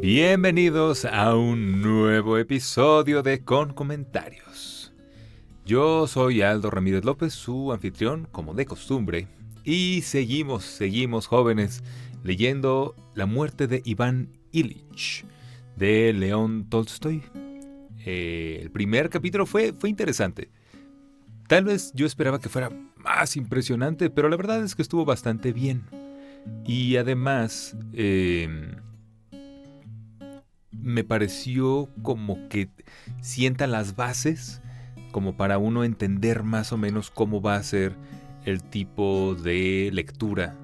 Bienvenidos a un nuevo episodio de Con Comentarios. Yo soy Aldo Ramírez López, su anfitrión, como de costumbre, y seguimos jóvenes, leyendo La muerte de Iván Ilich, de León Tolstoy. El primer capítulo fue interesante. Tal vez yo esperaba que fuera más impresionante, pero la verdad es que estuvo bastante bien. Y además, me pareció como que sienta las bases como para uno entender más o menos cómo va a ser el tipo de lectura,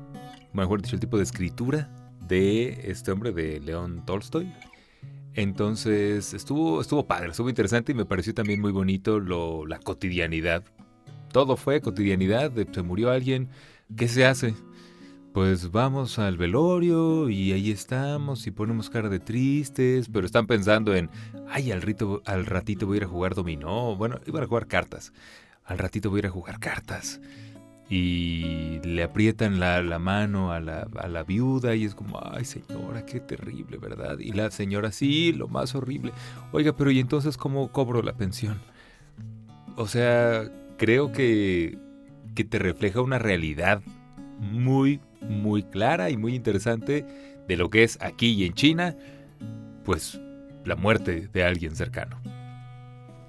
mejor dicho, el tipo de escritura de este hombre, de León Tolstoy. Entonces estuvo padre, estuvo interesante y me pareció también muy bonito la cotidianidad. Todo fue cotidianidad, se murió alguien, ¿qué se hace? Pues vamos al velorio y ahí estamos y ponemos cara de tristes, pero están pensando en, ay, al ratito voy a ir a jugar dominó. Bueno, iban a jugar cartas. Al ratito voy a ir a jugar cartas. Y le aprietan la mano a la viuda y es como, ay, señora, qué terrible, ¿verdad? Y la señora, sí, lo más horrible. Oiga, pero ¿y entonces cómo cobro la pensión? O sea, creo que te refleja una realidad muy clara y muy interesante de lo que es aquí y en China, pues la muerte de alguien cercano.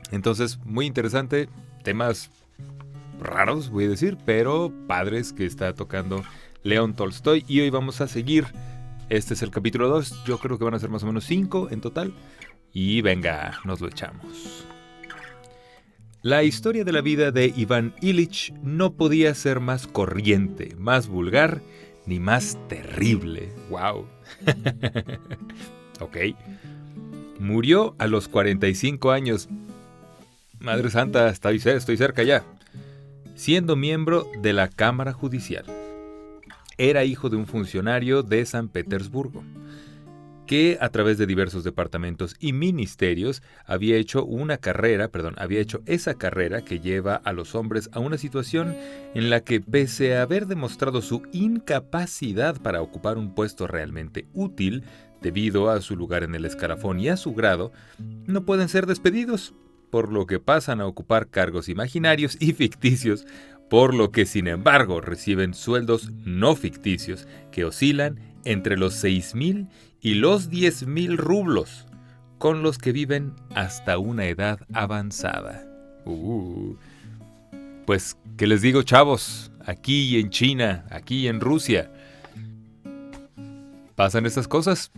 Entonces, muy interesante, temas raros, voy a decir, pero padres que está tocando León Tolstoy. Y hoy vamos a seguir. Este es el capítulo 2, yo creo que van a ser más o menos 5 en total. Y venga, nos lo echamos. La historia de la vida de Iván Ilich no podía ser más corriente, más vulgar, ni más terrible. ¡Wow! Ok. Murió a los 45 años. Madre Santa, estoy cerca ya. Siendo miembro de la Cámara Judicial. Era hijo de un funcionario de San Petersburgo, que a través de diversos departamentos y ministerios había hecho esa carrera que lleva a los hombres a una situación en la que, pese a haber demostrado su incapacidad para ocupar un puesto realmente útil, debido a su lugar en el escalafón y a su grado, no pueden ser despedidos, por lo que pasan a ocupar cargos imaginarios y ficticios, por lo que sin embargo reciben sueldos no ficticios que oscilan entre los 6,000 y los 10,000 rublos, con los que viven hasta una edad avanzada. Pues, ¿qué les digo, chavos? Aquí en China, aquí en Rusia, pasan estas cosas.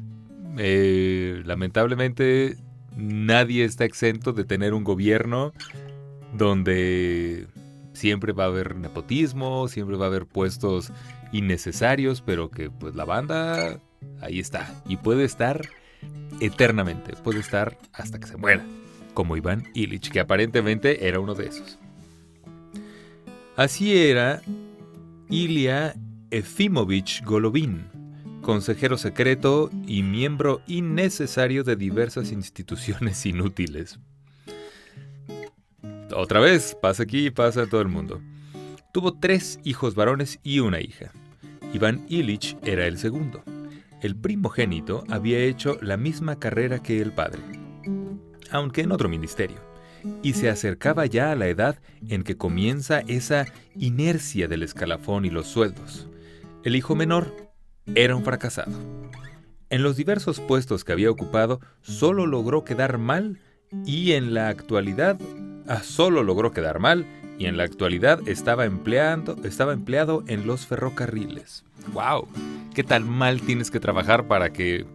Lamentablemente, nadie está exento de tener un gobierno donde siempre va a haber nepotismo, siempre va a haber puestos innecesarios, pero que pues la banda ahí está. Y puede estar eternamente, puede estar hasta que se muera, como Iván Ilich, que aparentemente era uno de esos. Así era Ilya Efimovich Golovin, consejero secreto y miembro innecesario de diversas instituciones inútiles. Otra vez, pasa aquí y pasa en todo el mundo. Tuvo 3 hijos varones y una hija. Iván Ilich era el segundo. El primogénito había hecho la misma carrera que el padre, aunque en otro ministerio, y se acercaba ya a la edad en que comienza esa inercia del escalafón y los sueldos. El hijo menor era un fracasado. En los diversos puestos que había ocupado, solo logró quedar mal y en la actualidad estaba empleado en los ferrocarriles. ¡Wow! ¿Qué tan mal tienes que trabajar para que,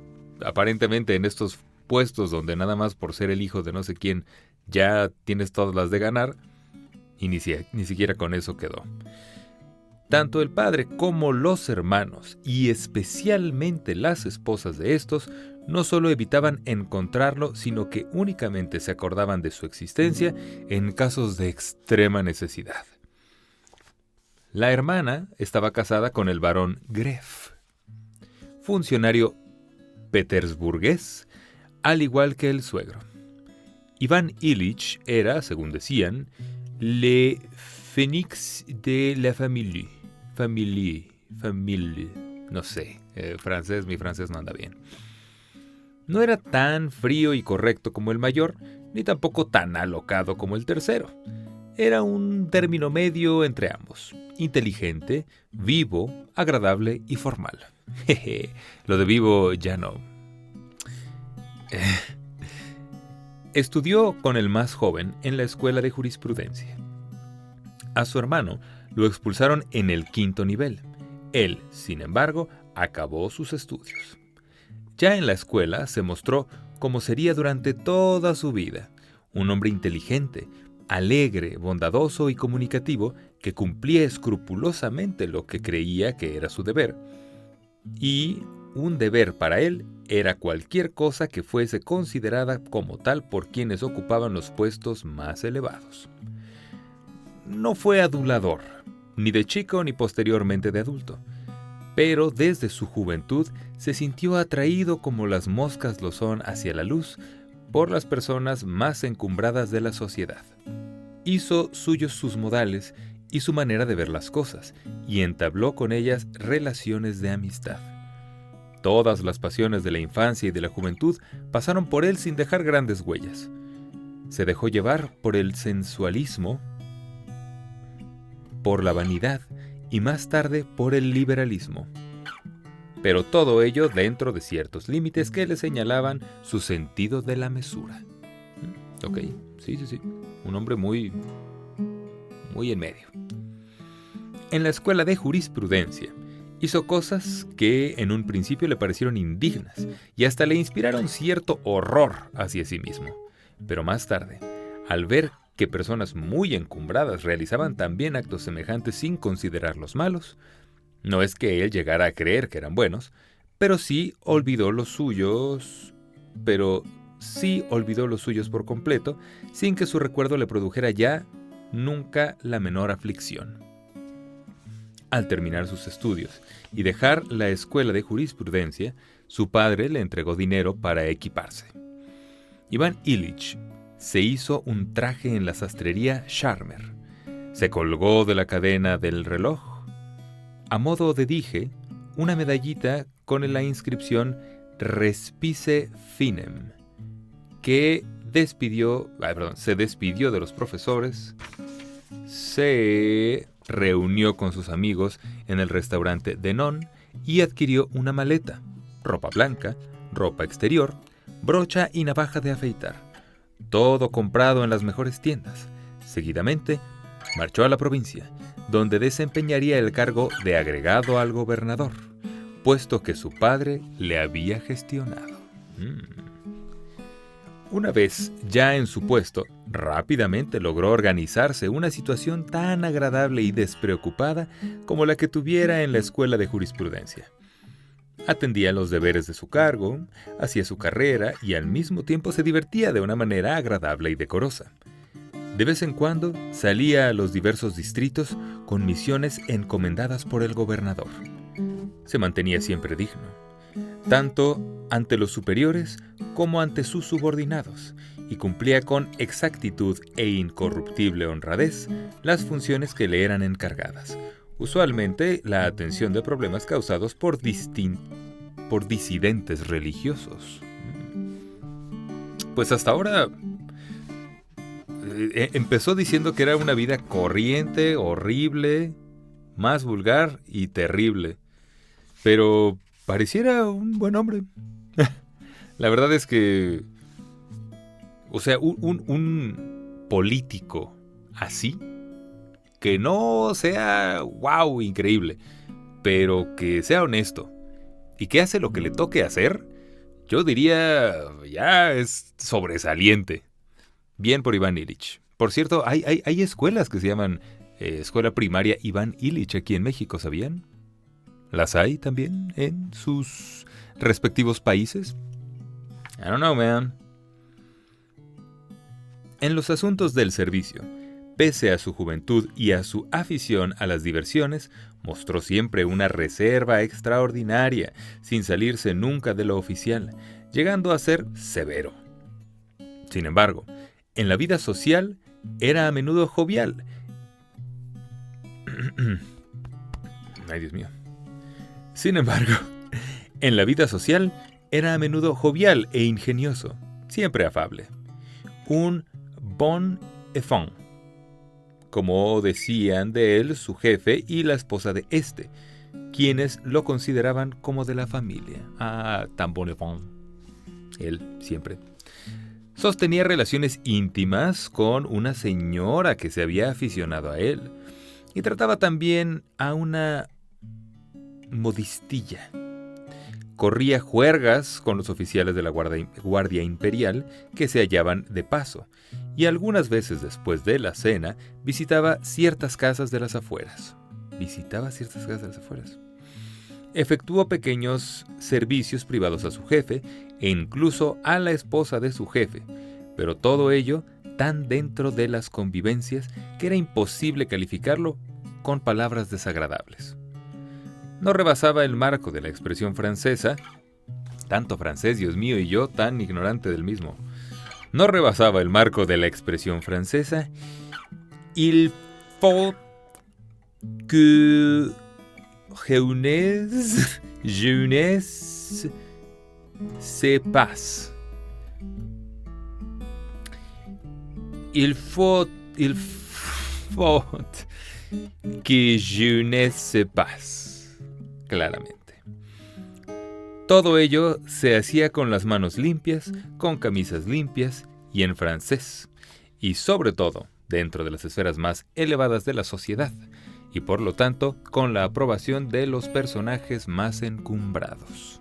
aparentemente, en estos puestos donde nada más por ser el hijo de no sé quién ya tienes todas las de ganar, y ni siquiera con eso quedó? Tanto el padre como los hermanos, y especialmente las esposas de estos, no solo evitaban encontrarlo, sino que únicamente se acordaban de su existencia en casos de extrema necesidad. La hermana estaba casada con el barón Greff, funcionario petersburgués, al igual que el suegro. Iván Ilich era, según decían, le phénix de la famille, no sé, mi francés no anda bien. No era tan frío y correcto como el mayor, ni tampoco tan alocado como el tercero. Era un término medio entre ambos. Inteligente, vivo, agradable y formal. Jeje, lo de vivo ya no. Estudió con el más joven en la escuela de jurisprudencia. A su hermano lo expulsaron en el 5º nivel. Él, sin embargo, acabó sus estudios. Ya en la escuela se mostró como sería durante toda su vida, un hombre inteligente, alegre, bondadoso y comunicativo que cumplía escrupulosamente lo que creía que era su deber. Y un deber para él era cualquier cosa que fuese considerada como tal por quienes ocupaban los puestos más elevados. No fue adulador, ni de chico ni posteriormente de adulto, pero desde su juventud se sintió atraído como las moscas lo son hacia la luz por las personas más encumbradas de la sociedad. Hizo suyos sus modales y su manera de ver las cosas, y entabló con ellas relaciones de amistad. Todas las pasiones de la infancia y de la juventud pasaron por él sin dejar grandes huellas. Se dejó llevar por el sensualismo, por la vanidad y más tarde por el liberalismo. Pero todo ello dentro de ciertos límites que le señalaban su sentido de la mesura. Ok, sí. Un hombre muy en medio. En la escuela de jurisprudencia, hizo cosas que en un principio le parecieron indignas y hasta le inspiraron cierto horror hacia sí mismo. Pero más tarde, al ver que personas muy encumbradas realizaban también actos semejantes sin considerarlos malos, no es que él llegara a creer que eran buenos, pero sí olvidó los suyos por completo, sin que su recuerdo le produjera ya nunca la menor aflicción. Al terminar sus estudios y dejar la escuela de jurisprudencia, su padre le entregó dinero para equiparse. Iván Ilich se hizo un traje en la sastrería Scharmer. Se colgó de la cadena del reloj. A modo de dije, una medallita con la inscripción Respice Finem, que se despidió de los profesores, se reunió con sus amigos en el restaurante Denon y adquirió una maleta, ropa blanca, ropa exterior, brocha y navaja de afeitar, todo comprado en las mejores tiendas. Seguidamente, marchó a la provincia, donde desempeñaría el cargo de agregado al gobernador, puesto que su padre le había gestionado. Una vez ya en su puesto, rápidamente logró organizarse una situación tan agradable y despreocupada como la que tuviera en la escuela de jurisprudencia. Atendía los deberes de su cargo, hacía su carrera y al mismo tiempo se divertía de una manera agradable y decorosa. De vez en cuando salía a los diversos distritos con misiones encomendadas por el gobernador. Se mantenía siempre digno, tanto ante los superiores como ante sus subordinados, y cumplía con exactitud e incorruptible honradez las funciones que le eran encargadas, usualmente la atención de problemas causados por disidentes religiosos. Pues hasta ahora empezó diciendo que era una vida corriente, horrible, más vulgar y terrible, pero pareciera un buen hombre. La verdad es que, un político así, que no sea wow, increíble, pero que sea honesto y que hace lo que le toque hacer, yo diría, ya es sobresaliente. Bien por Iván Ilich. Por cierto, hay escuelas que se llaman Escuela Primaria Iván Ilich aquí en México, ¿sabían? ¿Las hay también en sus respectivos países? I don't know, man. En los asuntos del servicio, pese a su juventud y a su afición a las diversiones, mostró siempre una reserva extraordinaria, sin salirse nunca de lo oficial, llegando a ser severo. Sin embargo, en la vida social era a menudo jovial. Ay, Dios mío. Sin embargo, en la vida social Era a menudo jovial e ingenioso, siempre afable. Un bon enfant, como decían de él su jefe y la esposa de este, quienes lo consideraban como de la familia. Ah, tan bon enfant. Él siempre. Sostenía relaciones íntimas con una señora que se había aficionado a él y trataba también a una modistilla. Corría juergas con los oficiales de la Guardia Imperial que se hallaban de paso, y algunas veces después de la cena visitaba ciertas casas de las afueras. Efectuó pequeños servicios privados a su jefe e incluso a la esposa de su jefe, pero todo ello tan dentro de las convivencias que era imposible calificarlo con palabras desagradables. No rebasaba el marco de la expresión francesa, tanto francés, Dios mío, y yo tan ignorante del mismo. No rebasaba el marco de la expresión francesa, il faut que jeunesse se passe. Il faut que jeunesse se passe. Claramente. Todo ello se hacía con las manos limpias, con camisas limpias y en francés, y sobre todo dentro de las esferas más elevadas de la sociedad, y por lo tanto con la aprobación de los personajes más encumbrados.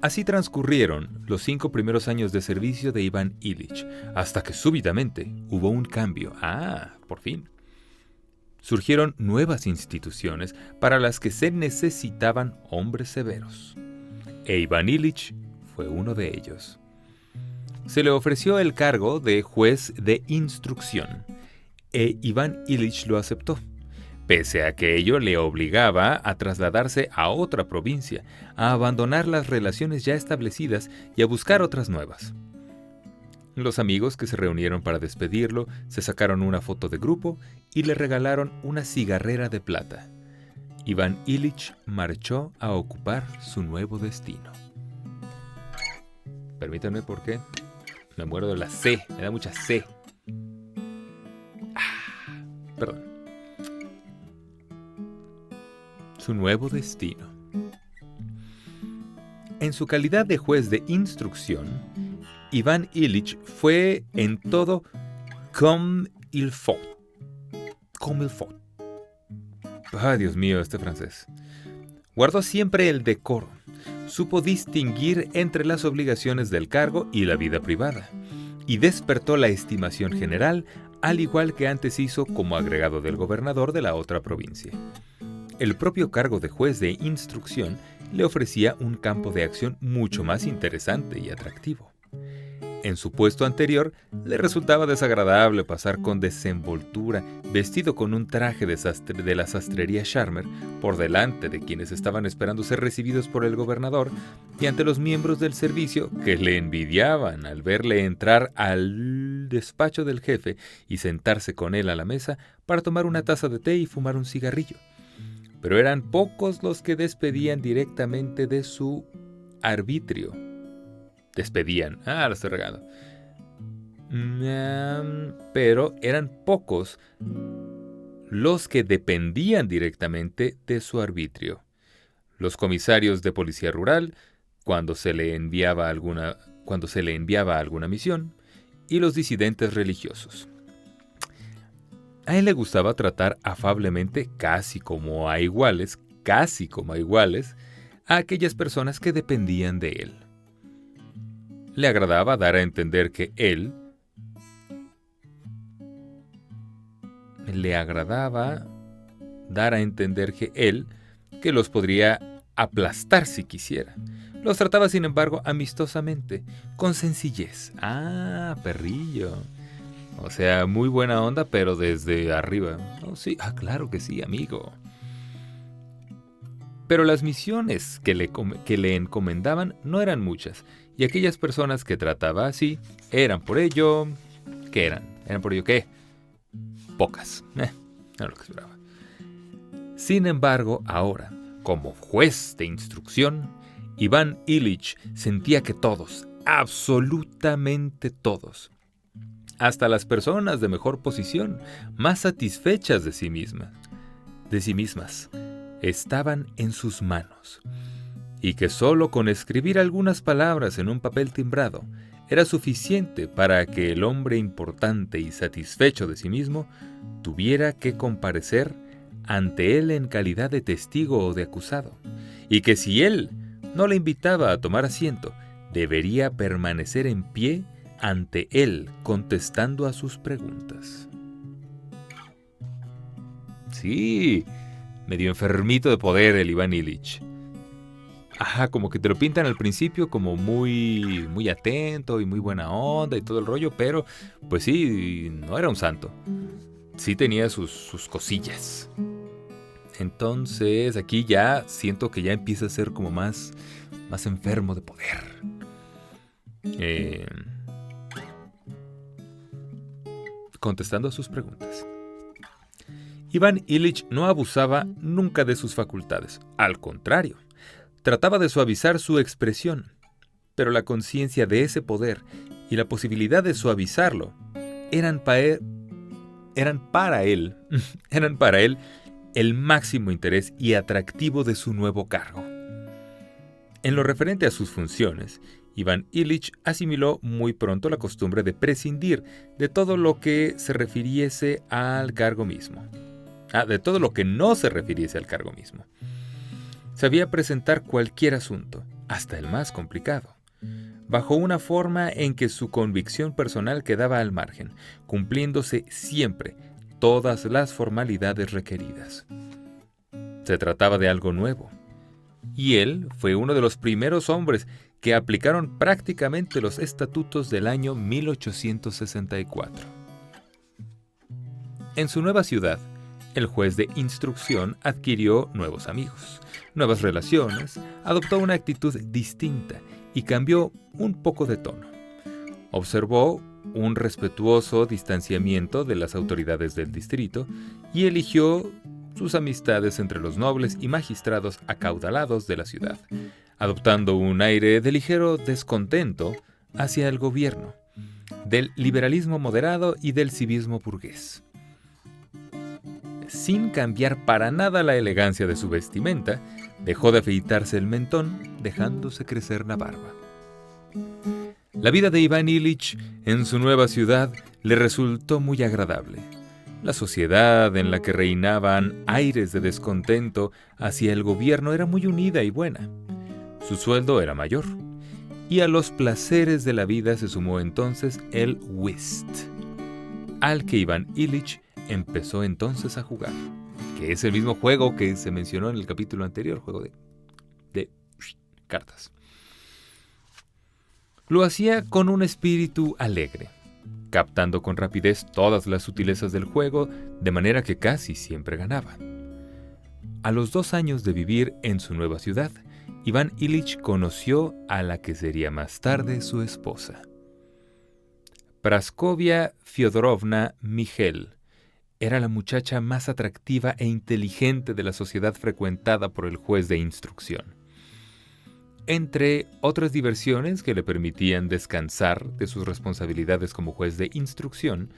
Así transcurrieron los 5 primeros años de servicio de Iván Ilich, hasta que súbitamente hubo un cambio. Por fin. Surgieron nuevas instituciones para las que se necesitaban hombres severos. E Iván Ilich fue uno de ellos. Se le ofreció el cargo de juez de instrucción, e Iván Ilich lo aceptó, pese a que ello le obligaba a trasladarse a otra provincia, a abandonar las relaciones ya establecidas y a buscar otras nuevas. Los amigos que se reunieron para despedirlo se sacaron una foto de grupo y le regalaron una cigarrera de plata. Iván Ilich marchó a ocupar su nuevo destino. Permítanme porque me muero de la C, me da mucha C. Perdón. Su nuevo destino. En su calidad de juez de instrucción, Iván Ilich fue en todo comme il faut. Comme il faut. Dios mío, este francés. Guardó siempre el decoro. Supo distinguir entre las obligaciones del cargo y la vida privada. Y despertó la estimación general, al igual que antes hizo como agregado del gobernador de la otra provincia. El propio cargo de juez de instrucción le ofrecía un campo de acción mucho más interesante y atractivo. En su puesto anterior, le resultaba desagradable pasar con desenvoltura, vestido con un traje de la sastrería Charmer, por delante de quienes estaban esperando ser recibidos por el gobernador y ante los miembros del servicio que le envidiaban al verle entrar al despacho del jefe y sentarse con él a la mesa para tomar una taza de té y fumar un cigarrillo. Pero eran pocos los que despedían directamente de su arbitrio. Lo estoy regando. Pero eran pocos los que dependían directamente de su arbitrio. Los comisarios de policía rural, cuando se le enviaba alguna misión, y los disidentes religiosos. A él le gustaba tratar afablemente, casi como a iguales, a aquellas personas que dependían de él. Le agradaba dar a entender que él que los podría aplastar si quisiera. Los trataba, sin embargo, amistosamente, con sencillez. Perrillo. O sea, muy buena onda, pero desde arriba. Sí, claro que sí, amigo. Pero las misiones que le encomendaban no eran muchas, y aquellas personas que trataba así eran por ello... ¿Qué eran? ¿Eran por ello qué? Pocas. No era lo que esperaba. Sin embargo, ahora, como juez de instrucción, Iván Ilich sentía que todos, absolutamente todos, hasta las personas de mejor posición, más satisfechas de sí mismas, estaban en sus manos, y que solo con escribir algunas palabras en un papel timbrado era suficiente para que el hombre importante y satisfecho de sí mismo tuviera que comparecer ante él en calidad de testigo o de acusado, y que si él no le invitaba a tomar asiento, debería permanecer en pie ante él contestando a sus preguntas. Sí, medio enfermito de poder el Iván Ilich. Ajá, como que te lo pintan al principio como muy, muy atento y muy buena onda y todo el rollo, pero pues sí, no era un santo. Sí tenía sus cosillas. Entonces aquí ya siento que ya empieza a ser como más enfermo de poder. Contestando a sus preguntas. Iván Ilich no abusaba nunca de sus facultades. Al contrario, trataba de suavizar su expresión. Pero la conciencia de ese poder y la posibilidad de suavizarlo eran para él el máximo interés y atractivo de su nuevo cargo. En lo referente a sus funciones, Iván Ilich asimiló muy pronto la costumbre de prescindir de todo lo que se refiriese al cargo mismo. De todo lo que no se refiriese al cargo mismo. Sabía presentar cualquier asunto, hasta el más complicado, bajo una forma en que su convicción personal quedaba al margen, cumpliéndose siempre todas las formalidades requeridas. Se trataba de algo nuevo, y él fue uno de los primeros hombres que aplicaron prácticamente los estatutos del año 1864. En su nueva ciudad, el juez de instrucción adquirió nuevos amigos, nuevas relaciones, adoptó una actitud distinta y cambió un poco de tono. Observó un respetuoso distanciamiento de las autoridades del distrito y eligió sus amistades entre los nobles y magistrados acaudalados de la ciudad, adoptando un aire de ligero descontento hacia el gobierno, del liberalismo moderado y del civismo burgués. Sin cambiar para nada la elegancia de su vestimenta, dejó de afeitarse el mentón, dejándose crecer la barba. La vida de Iván Ilich en su nueva ciudad le resultó muy agradable. La sociedad en la que reinaban aires de descontento hacia el gobierno era muy unida y buena. Su sueldo era mayor, y a los placeres de la vida se sumó entonces el whist, al que Iván Ilich empezó entonces a jugar, que es el mismo juego que se mencionó en el capítulo anterior, juego de cartas. Lo hacía con un espíritu alegre, captando con rapidez todas las sutilezas del juego, de manera que casi siempre ganaba. A los 2 años de vivir en su nueva ciudad, Iván Ilich conoció a la que sería más tarde su esposa. Praskovia Fyodorovna Michel era la muchacha más atractiva e inteligente de la sociedad frecuentada por el juez de instrucción. Entre otras diversiones que le permitían descansar de sus responsabilidades como juez de instrucción,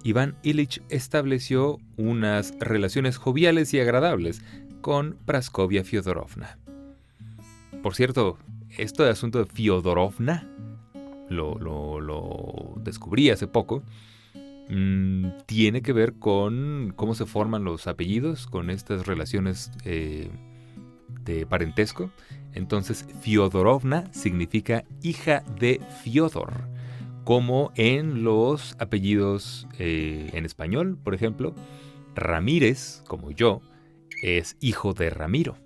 Iván Ilich estableció unas relaciones joviales y agradables con Praskovia Fyodorovna. Por cierto, esto de asunto de Fyodorovna lo descubrí hace poco. Tiene que ver con cómo se forman los apellidos, con estas relaciones de parentesco. Entonces, Fyodorovna significa hija de Fyodor, como en los apellidos en español, por ejemplo. Ramírez, como yo, es hijo de Ramiro,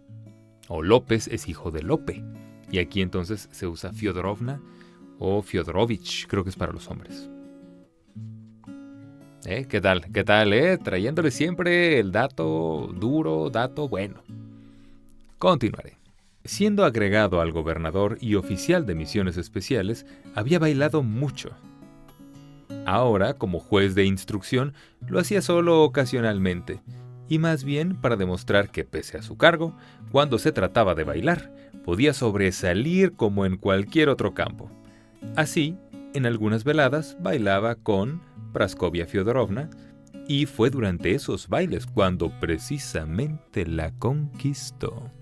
o López es hijo de Lope. Y aquí entonces se usa Fyodorovna o Fyodorovich, creo que es para los hombres. ¿Qué tal? Trayéndole siempre el dato duro, dato bueno. Continuaré. Siendo agregado al gobernador y oficial de misiones especiales, había bailado mucho. Ahora, como juez de instrucción, lo hacía solo ocasionalmente, y más bien para demostrar que pese a su cargo, cuando se trataba de bailar, podía sobresalir como en cualquier otro campo. Así, en algunas veladas bailaba con Praskovia Fyodorovna, y fue durante esos bailes cuando precisamente la conquistó.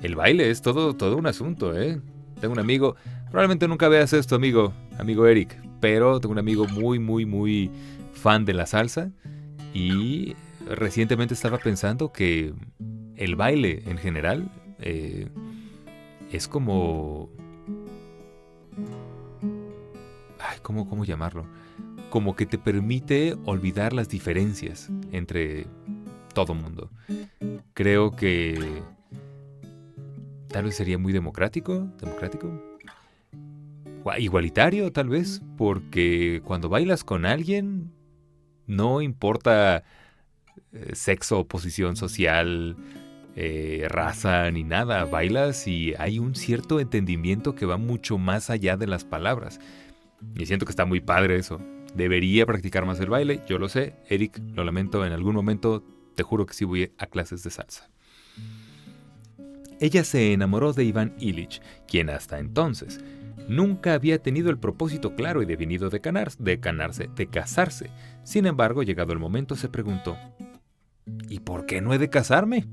El baile es todo un asunto, ¿eh? Tengo un amigo, probablemente nunca veas esto, amigo Eric, pero tengo un amigo muy fan de la salsa y recientemente estaba pensando que el baile en general es como... ¿Cómo llamarlo? Como que te permite olvidar las diferencias entre todo mundo. Creo que tal vez sería muy democrático, igualitario tal vez, porque cuando bailas con alguien no importa sexo, posición social, raza ni nada, bailas y hay un cierto entendimiento que va mucho más allá de las palabras. Y siento que está muy padre eso. Debería practicar más el baile, yo lo sé. Eric, lo lamento, en algún momento te juro que sí voy a clases de salsa. Ella se enamoró de Iván Ilich, quien hasta entonces nunca había tenido el propósito claro y definido de casarse. Sin embargo, llegado el momento, se preguntó: ¿y por qué no he de casarme?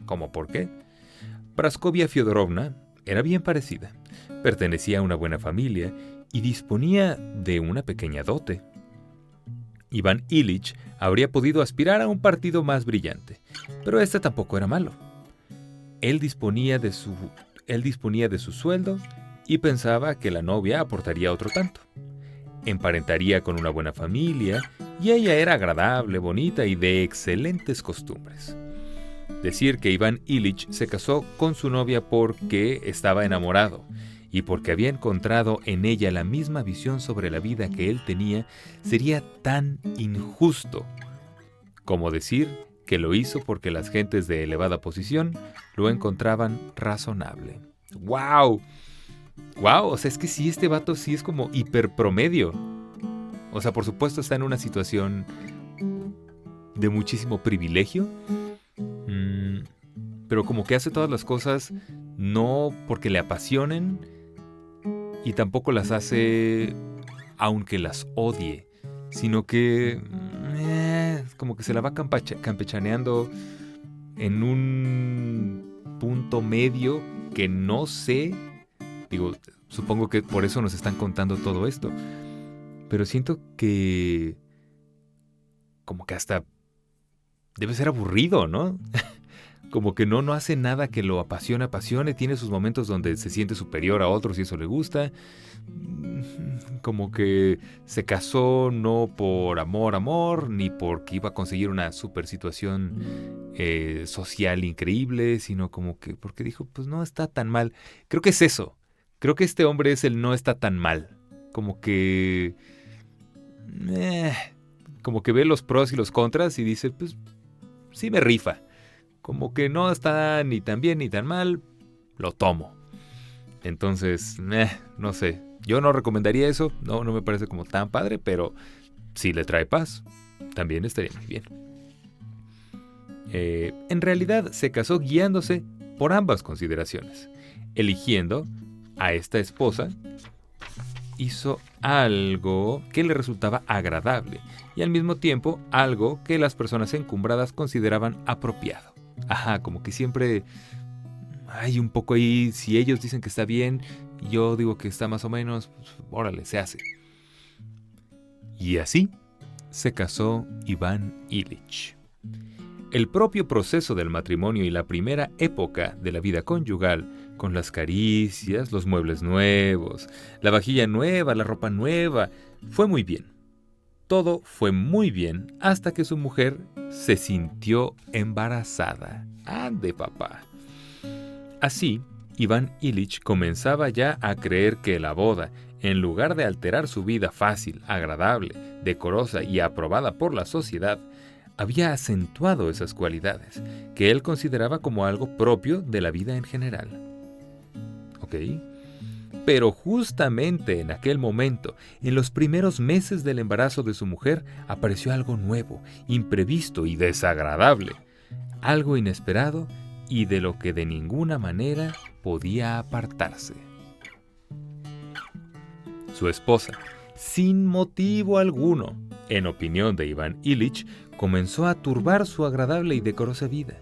¿Cómo por qué? Praskovia Fyodorovna era bien parecida, pertenecía a una buena familia y disponía de una pequeña dote. Iván Ilich habría podido aspirar a un partido más brillante, pero este tampoco era malo. Él disponía de su sueldo y pensaba que la novia aportaría otro tanto. Emparentaría con una buena familia y ella era agradable, bonita y de excelentes costumbres. Decir que Iván Ilich se casó con su novia porque estaba enamorado y porque había encontrado en ella la misma visión sobre la vida que él tenía sería tan injusto como decir que lo hizo porque las gentes de elevada posición lo encontraban razonable. ¡Wow! ¡Wow! O sea, es que sí, este vato sí es como hiperpromedio. O sea, por supuesto está en una situación de muchísimo privilegio, pero como que hace todas las cosas no porque le apasionen y tampoco las hace aunque las odie, sino que como que se la va campechaneando en un punto medio que no sé. Digo, supongo que por eso nos están contando todo esto, pero siento que como que hasta debe ser aburrido, ¿no? Como que no hace nada que lo apasione, tiene sus momentos donde se siente superior a otros y eso le gusta. Como que se casó no por amor, ni porque iba a conseguir una super situación social increíble, sino como que porque dijo, pues no está tan mal. Creo que es eso. Creo que este hombre es el no está tan mal. Como que ve los pros y los contras y dice, pues sí me rifa. Como que no está ni tan bien ni tan mal, lo tomo. Entonces, no sé. Yo no recomendaría eso, no me parece como tan padre, pero si le trae paz, también estaría muy bien. En realidad se casó guiándose por ambas consideraciones. Eligiendo a esta esposa, hizo algo que le resultaba agradable y al mismo tiempo algo que las personas encumbradas consideraban apropiado. Ajá, como que siempre hay un poco ahí, si ellos dicen que está bien, yo digo que está más o menos, pues, órale, se hace. Y así se casó Iván Ilich. El propio proceso del matrimonio y la primera época de la vida conyugal, con las caricias, los muebles nuevos, la vajilla nueva, la ropa nueva, fue muy bien. Todo fue muy bien hasta que su mujer se sintió embarazada. ¡Ande, papá! Así, Iván Ilich comenzaba ya a creer que la boda, en lugar de alterar su vida fácil, agradable, decorosa y aprobada por la sociedad, había acentuado esas cualidades que él consideraba como algo propio de la vida en general. ¿Ok? Pero justamente en aquel momento, en los primeros meses del embarazo de su mujer, apareció algo nuevo, imprevisto y desagradable. Algo inesperado y de lo que de ninguna manera podía apartarse. Su esposa, sin motivo alguno, en opinión de Iván Ilich, comenzó a turbar su agradable y decorosa vida.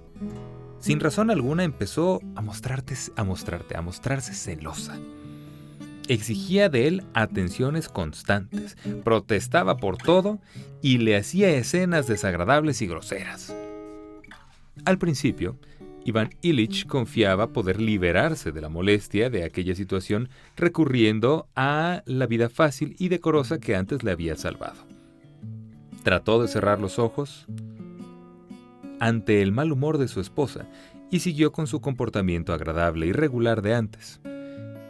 Sin razón alguna empezó a mostrarse celosa. Exigía de él atenciones constantes, protestaba por todo y le hacía escenas desagradables y groseras. Al principio, Iván Ilich confiaba poder liberarse de la molestia de aquella situación recurriendo a la vida fácil y decorosa que antes le había salvado. Trató de cerrar los ojos ante el mal humor de su esposa y siguió con su comportamiento agradable y regular de antes.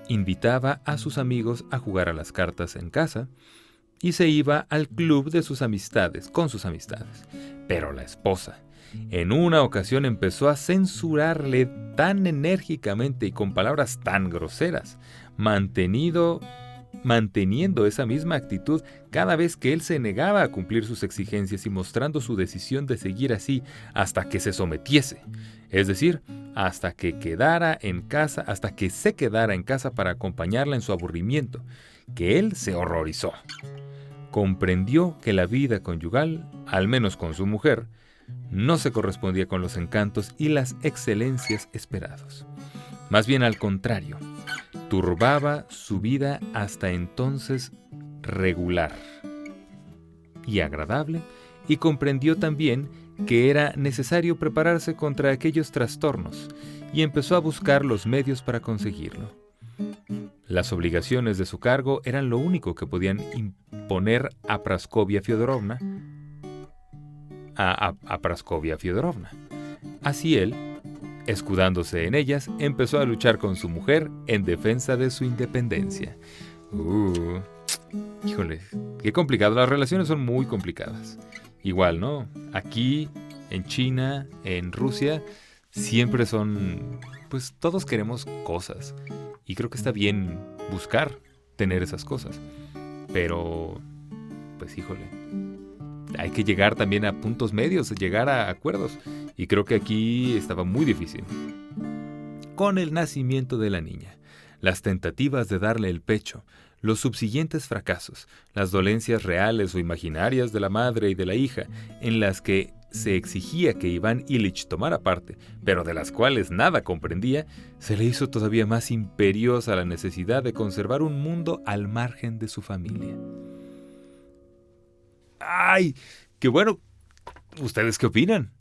Invitaba a sus amigos a jugar a las cartas en casa y se iba al club de sus amistades, con sus amistades. Pero la esposa, en una ocasión, empezó a censurarle tan enérgicamente y con palabras tan groseras, manteniendo esa misma actitud cada vez que él se negaba a cumplir sus exigencias y mostrando su decisión de seguir así hasta que se sometiese, es decir, hasta que se quedara en casa para acompañarla en su aburrimiento, que él se horrorizó. Comprendió que la vida conyugal, al menos con su mujer, no se correspondía con los encantos y las excelencias esperados. Más bien al contrario, turbaba su vida hasta entonces regular y agradable, y comprendió también que era necesario prepararse contra aquellos trastornos y empezó a buscar los medios para conseguirlo. Las obligaciones de su cargo eran lo único que podían imponer a Praskovia Fyodorovna. Así él, escudándose en ellas, empezó a luchar con su mujer en defensa de su independencia. Híjole, qué complicado. Las relaciones son muy complicadas. Igual, ¿no? Aquí, en China, en Rusia, siempre son... Pues todos queremos cosas. Y creo que está bien buscar tener esas cosas. Pero, pues híjole, hay que llegar también a puntos medios, llegar a acuerdos. Y creo que aquí estaba muy difícil. Con el nacimiento de la niña, las tentativas de darle el pecho, los subsiguientes fracasos, las dolencias reales o imaginarias de la madre y de la hija, en las que se exigía que Iván Ilich tomara parte, pero de las cuales nada comprendía, se le hizo todavía más imperiosa la necesidad de conservar un mundo al margen de su familia. ¡Ay! ¡Qué bueno! ¿Ustedes qué opinan?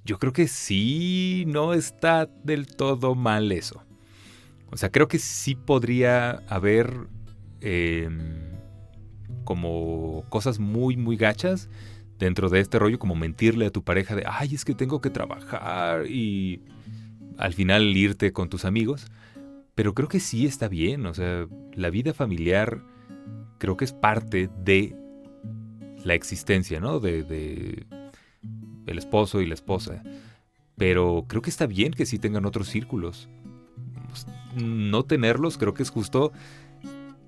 Yo creo que sí, no está del todo mal eso. O sea, creo que sí podría haber como cosas muy, muy gachas dentro de este rollo, como mentirle a tu pareja de, ay, es que tengo que trabajar y al final irte con tus amigos. Pero creo que sí está bien, o sea, la vida familiar creo que es parte de la existencia, ¿no? De el esposo y la esposa. Pero creo que está bien que sí tengan otros círculos. No tenerlos creo que es justo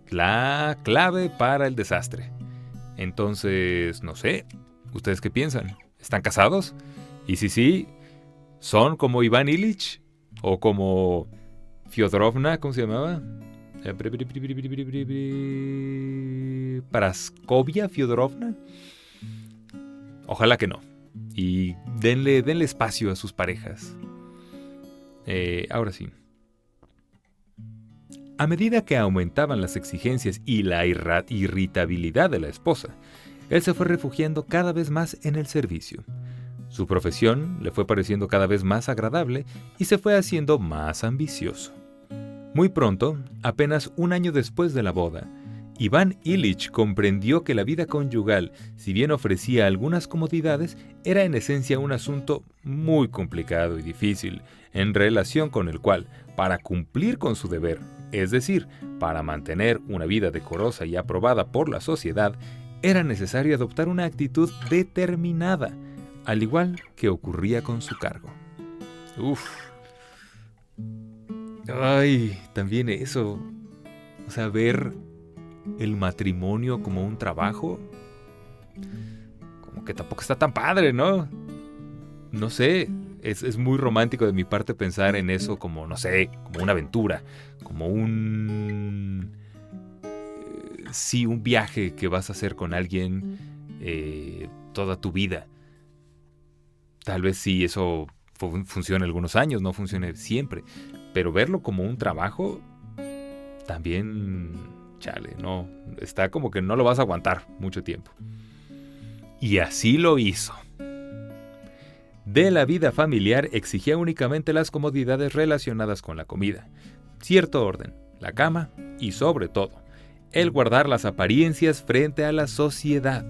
la clave para el desastre. Entonces, no sé, ¿ustedes qué piensan? ¿Están casados? Y si sí, ¿son como Iván Ilich? ¿O como Fyodorovna? ¿Cómo se llamaba? ¿Praskovia Fyodorovna? Ojalá que no. Y denle espacio a sus parejas. Ahora sí. A medida que aumentaban las exigencias y la irritabilidad de la esposa, él se fue refugiando cada vez más en el servicio. Su profesión le fue pareciendo cada vez más agradable y se fue haciendo más ambicioso. Muy pronto, apenas un año después de la boda, Iván Ilich comprendió que la vida conyugal, si bien ofrecía algunas comodidades, era en esencia un asunto muy complicado y difícil, en relación con el cual, para cumplir con su deber, es decir, para mantener una vida decorosa y aprobada por la sociedad, era necesario adoptar una actitud determinada, al igual que ocurría con su cargo. Ay, también eso, o sea, ver el matrimonio como un trabajo, como que tampoco está tan padre, ¿no? No sé, Es muy romántico de mi parte pensar en eso como, no sé, como una aventura, como un viaje que vas a hacer con alguien toda tu vida. Tal vez sí eso funcione algunos años, no funcione siempre, pero verlo como un trabajo también, chale, no, está como que no lo vas a aguantar mucho tiempo. Y así lo hizo. De la vida familiar exigía únicamente las comodidades relacionadas con la comida, cierto orden, la cama y, sobre todo, el guardar las apariencias frente a la sociedad.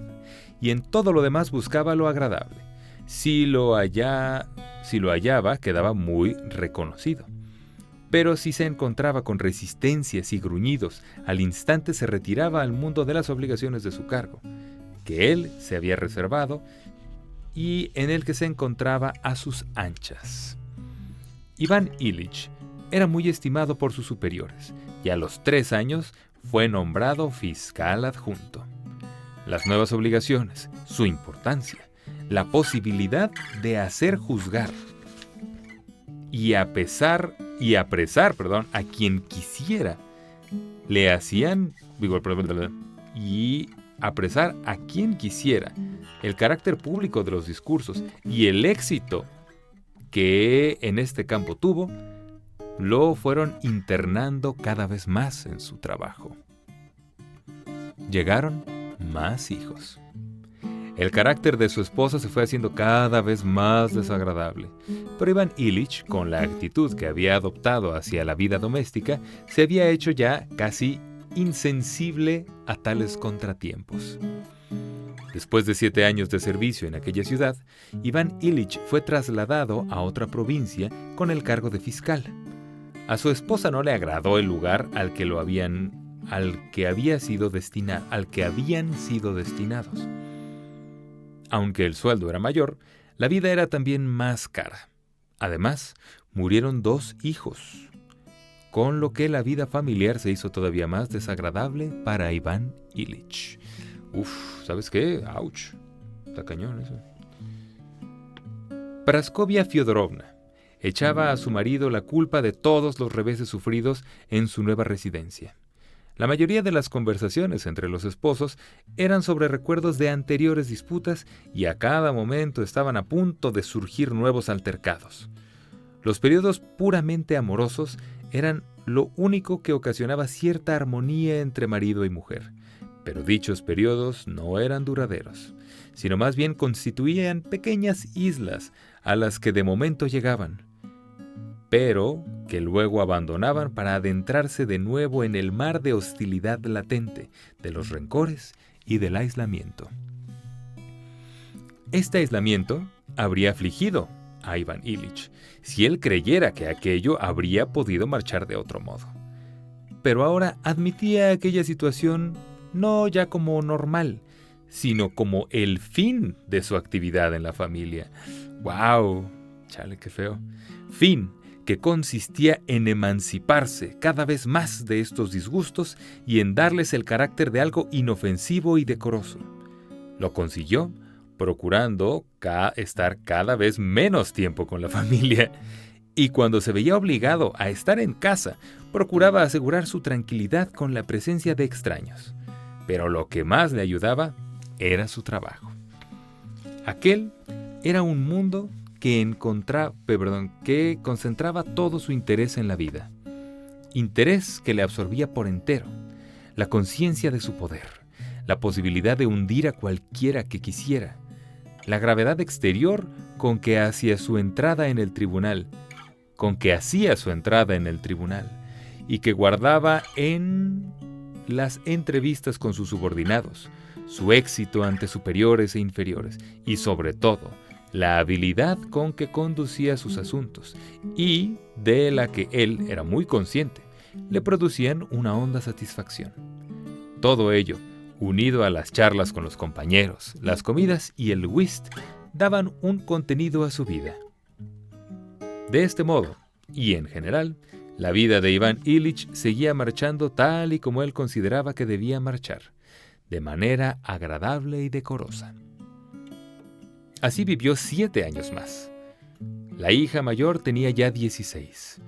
Y en todo lo demás buscaba lo agradable. Si lo hallaba, quedaba muy reconocido. Pero si se encontraba con resistencias y gruñidos, al instante se retiraba al mundo de las obligaciones de su cargo, que él se había reservado y en el que se encontraba a sus anchas. Iván Ilich era muy estimado por sus superiores y a los 3 años fue nombrado fiscal adjunto. Las nuevas obligaciones, su importancia, la posibilidad de hacer juzgar y apresar a quien quisiera, le hacían apresar a quien quisiera, el carácter público de los discursos y el éxito que en este campo tuvo, lo fueron internando cada vez más en su trabajo. Llegaron más hijos. El carácter de su esposa se fue haciendo cada vez más desagradable, pero Iván Ilich, con la actitud que había adoptado hacia la vida doméstica, se había hecho ya casi insensible a tales contratiempos. Después de 7 años de servicio en aquella ciudad, Iván Ilich fue trasladado a otra provincia con el cargo de fiscal. A su esposa no le agradó el lugar al que habían sido destinados. Aunque el sueldo era mayor, la vida era también más cara. Además, murieron 2 hijos, con lo que la vida familiar se hizo todavía más desagradable para Iván Ilich. ¿Sabes qué? ¡Auch! Está cañón eso. Praskovia Fyodorovna echaba a su marido la culpa de todos los reveses sufridos en su nueva residencia. La mayoría de las conversaciones entre los esposos eran sobre recuerdos de anteriores disputas y a cada momento estaban a punto de surgir nuevos altercados. Los periodos puramente amorosos eran lo único que ocasionaba cierta armonía entre marido y mujer, pero dichos periodos no eran duraderos, sino más bien constituían pequeñas islas a las que de momento llegaban, pero que luego abandonaban para adentrarse de nuevo en el mar de hostilidad latente, de los rencores y del aislamiento. Este aislamiento habría afligido a Iván Ilich si él creyera que aquello habría podido marchar de otro modo. Pero ahora admitía aquella situación no ya como normal, sino como el fin de su actividad en la familia. ¡Wow! Chale, qué feo. Fin que consistía en emanciparse cada vez más de estos disgustos y en darles el carácter de algo inofensivo y decoroso. Lo consiguió procurando estar cada vez menos tiempo con la familia, y cuando se veía obligado a estar en casa, procuraba asegurar su tranquilidad con la presencia de extraños. Pero lo que más le ayudaba era su trabajo. Aquel era un mundo que concentraba todo su interés en la vida. Interés que le absorbía por entero, la conciencia de su poder, la posibilidad de hundir a cualquiera que quisiera, la gravedad exterior con que hacía su entrada en el tribunal, y que guardaba en las entrevistas con sus subordinados, su éxito ante superiores e inferiores, y sobre todo, la habilidad con que conducía sus asuntos, y de la que él era muy consciente, le producían una honda satisfacción. Todo ello, unido a las charlas con los compañeros, las comidas y el whist, daban un contenido a su vida. De este modo, y en general, la vida de Iván Ilich seguía marchando tal y como él consideraba que debía marchar, de manera agradable y decorosa. Así vivió 7 años más. La hija mayor tenía ya 16.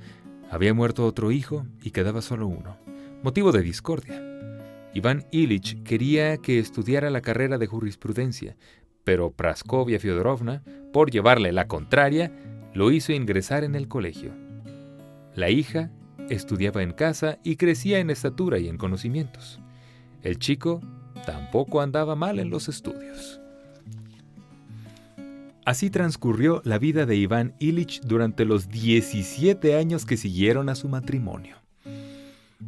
Había muerto otro hijo y quedaba solo uno, motivo de discordia. Iván Ilich quería que estudiara la carrera de jurisprudencia, pero Praskovia Fyodorovna, por llevarle la contraria, lo hizo ingresar en el colegio. La hija estudiaba en casa y crecía en estatura y en conocimientos. El chico tampoco andaba mal en los estudios. Así transcurrió la vida de Iván Ilich durante los 17 años que siguieron a su matrimonio.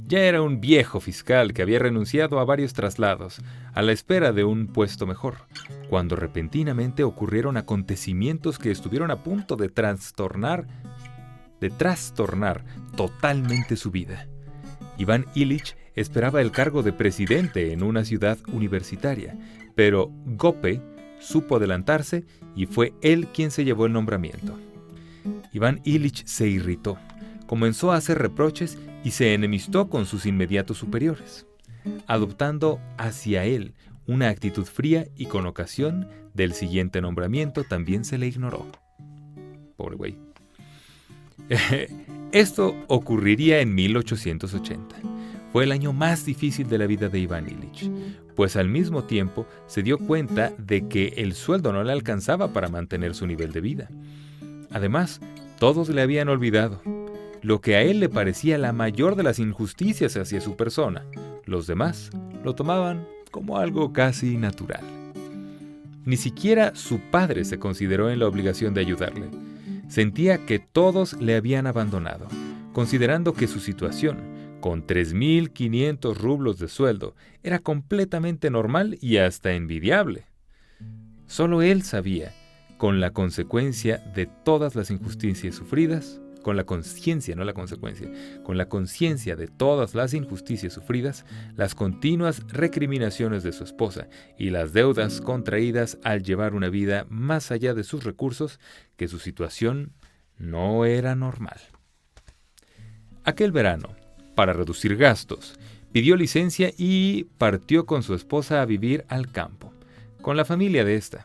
Ya era un viejo fiscal que había renunciado a varios traslados, a la espera de un puesto mejor, cuando repentinamente ocurrieron acontecimientos que estuvieron a punto de trastornar totalmente su vida. Iván Ilich esperaba el cargo de presidente en una ciudad universitaria, pero Gope supo adelantarse y fue él quien se llevó el nombramiento. Iván Ilich se irritó, comenzó a hacer reproches y se enemistó con sus inmediatos superiores, adoptando hacia él una actitud fría y con ocasión del siguiente nombramiento también se le ignoró. Pobre güey. Esto ocurriría en 1880. Fue el año más difícil de la vida de Iván Ilich, pues al mismo tiempo se dio cuenta de que el sueldo no le alcanzaba para mantener su nivel de vida. Además, todos le habían olvidado, lo que a él le parecía la mayor de las injusticias hacia su persona. Los demás lo tomaban como algo casi natural. Ni siquiera su padre se consideró en la obligación de ayudarle. Sentía que todos le habían abandonado, considerando que su situación, con 3.500 rublos de sueldo, era completamente normal y hasta envidiable. Solo él sabía, con la consecuencia de todas las injusticias sufridas, con la conciencia, no la consecuencia, con la conciencia de todas las injusticias sufridas, las continuas recriminaciones de su esposa y las deudas contraídas al llevar una vida más allá de sus recursos, que su situación no era normal. Aquel verano, para reducir gastos, pidió licencia y partió con su esposa a vivir al campo, con la familia de esta.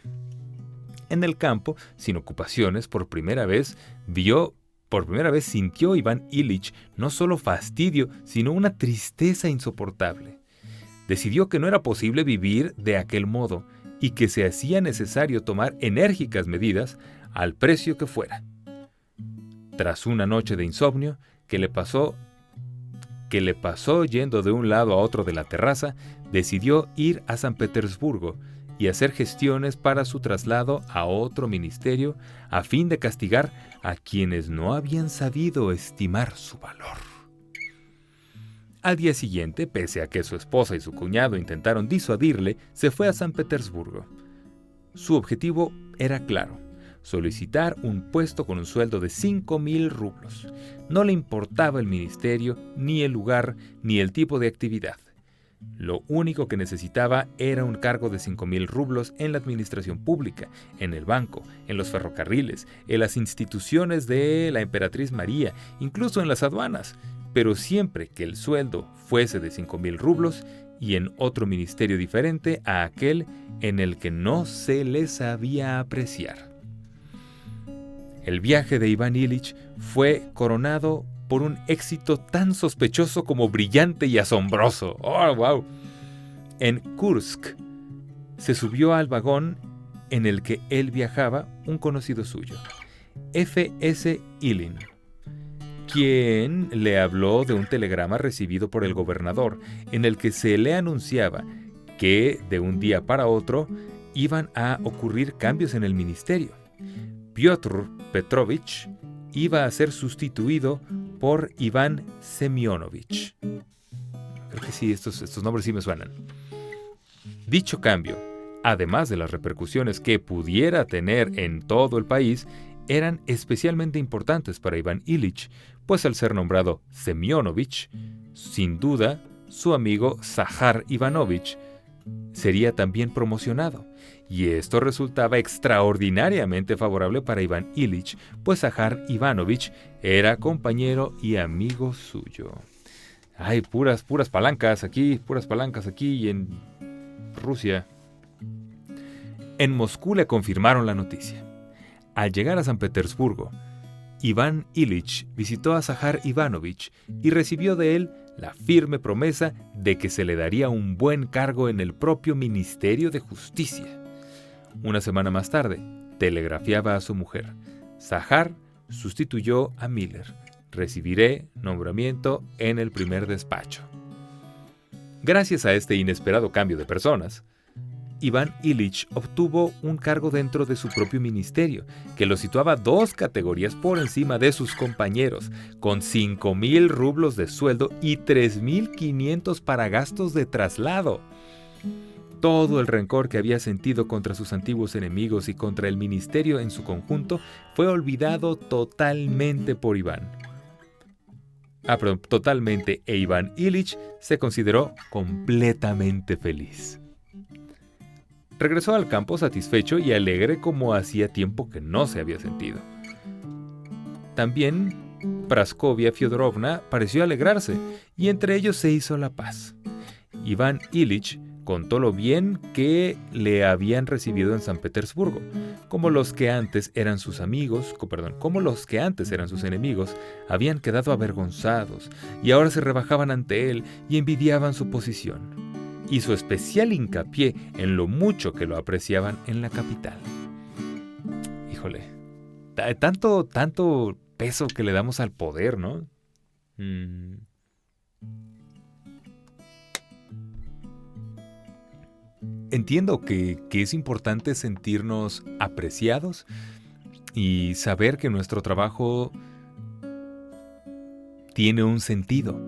En el campo, sin ocupaciones, por primera vez sintió Iván Ilich no solo fastidio, sino una tristeza insoportable. Decidió que no era posible vivir de aquel modo y que se hacía necesario tomar enérgicas medidas al precio que fuera. Tras una noche de insomnio que le pasó yendo de un lado a otro de la terraza, decidió ir a San Petersburgo y hacer gestiones para su traslado a otro ministerio a fin de castigar a quienes no habían sabido estimar su valor. Al día siguiente, pese a que su esposa y su cuñado intentaron disuadirle, se fue a San Petersburgo. Su objetivo era claro: solicitar un puesto con un sueldo de 5.000 rublos. No le importaba el ministerio, ni el lugar, ni el tipo de actividad. Lo único que necesitaba era un cargo de 5.000 rublos en la administración pública, en el banco, en los ferrocarriles, en las instituciones de la Emperatriz María, incluso en las aduanas, pero siempre que el sueldo fuese de 5.000 rublos y en otro ministerio diferente a aquel en el que no se le sabía apreciar. El viaje de Iván Ilich fue coronado por un éxito tan sospechoso como brillante y asombroso. ¡Oh, wow! En Kursk se subió al vagón en el que él viajaba un conocido suyo, F.S. Ilin, quien le habló de un telegrama recibido por el gobernador en el que se le anunciaba que de un día para otro iban a ocurrir cambios en el ministerio. Piotr Petrovich iba a ser sustituido por Iván Semyonovich. Creo que sí, estos nombres sí me suenan. Dicho cambio, además de las repercusiones que pudiera tener en todo el país, eran especialmente importantes para Iván Ilich, pues al ser nombrado Semyonovich, sin duda, su amigo Zahar Ivanovich sería también promocionado. Y esto resultaba extraordinariamente favorable para Iván Ilich, pues Zahar Ivanovich era compañero y amigo suyo. Hay puras palancas aquí y en Rusia. En Moscú le confirmaron la noticia. Al llegar a San Petersburgo, Iván Ilich visitó a Zahar Ivanovich y recibió de él la firme promesa de que se le daría un buen cargo en el propio Ministerio de Justicia. Una semana más tarde, telegrafiaba a su mujer: Zahar sustituyó a Miller. Recibiré nombramiento en el primer despacho. Gracias a este inesperado cambio de personas, Iván Ilich obtuvo un cargo dentro de su propio ministerio, que lo situaba 2 categorías por encima de sus compañeros, con 5,000 rublos de sueldo y 3,500 para gastos de traslado. Todo el rencor que había sentido contra sus antiguos enemigos y contra el ministerio en su conjunto fue olvidado totalmente por Iván. Totalmente, e Iván Ilich se consideró completamente feliz. Regresó al campo satisfecho y alegre como hacía tiempo que no se había sentido. También Praskovia Fyodorovna pareció alegrarse, y entre ellos se hizo la paz. Iván Ilich contó lo bien que le habían recibido en San Petersburgo, como los que antes eran sus enemigos, habían quedado avergonzados y ahora se rebajaban ante él y envidiaban su posición. Hizo especial hincapié en lo mucho que lo apreciaban en la capital. Híjole, tanto peso que le damos al poder, ¿no? Entiendo que es importante sentirnos apreciados y saber que nuestro trabajo tiene un sentido.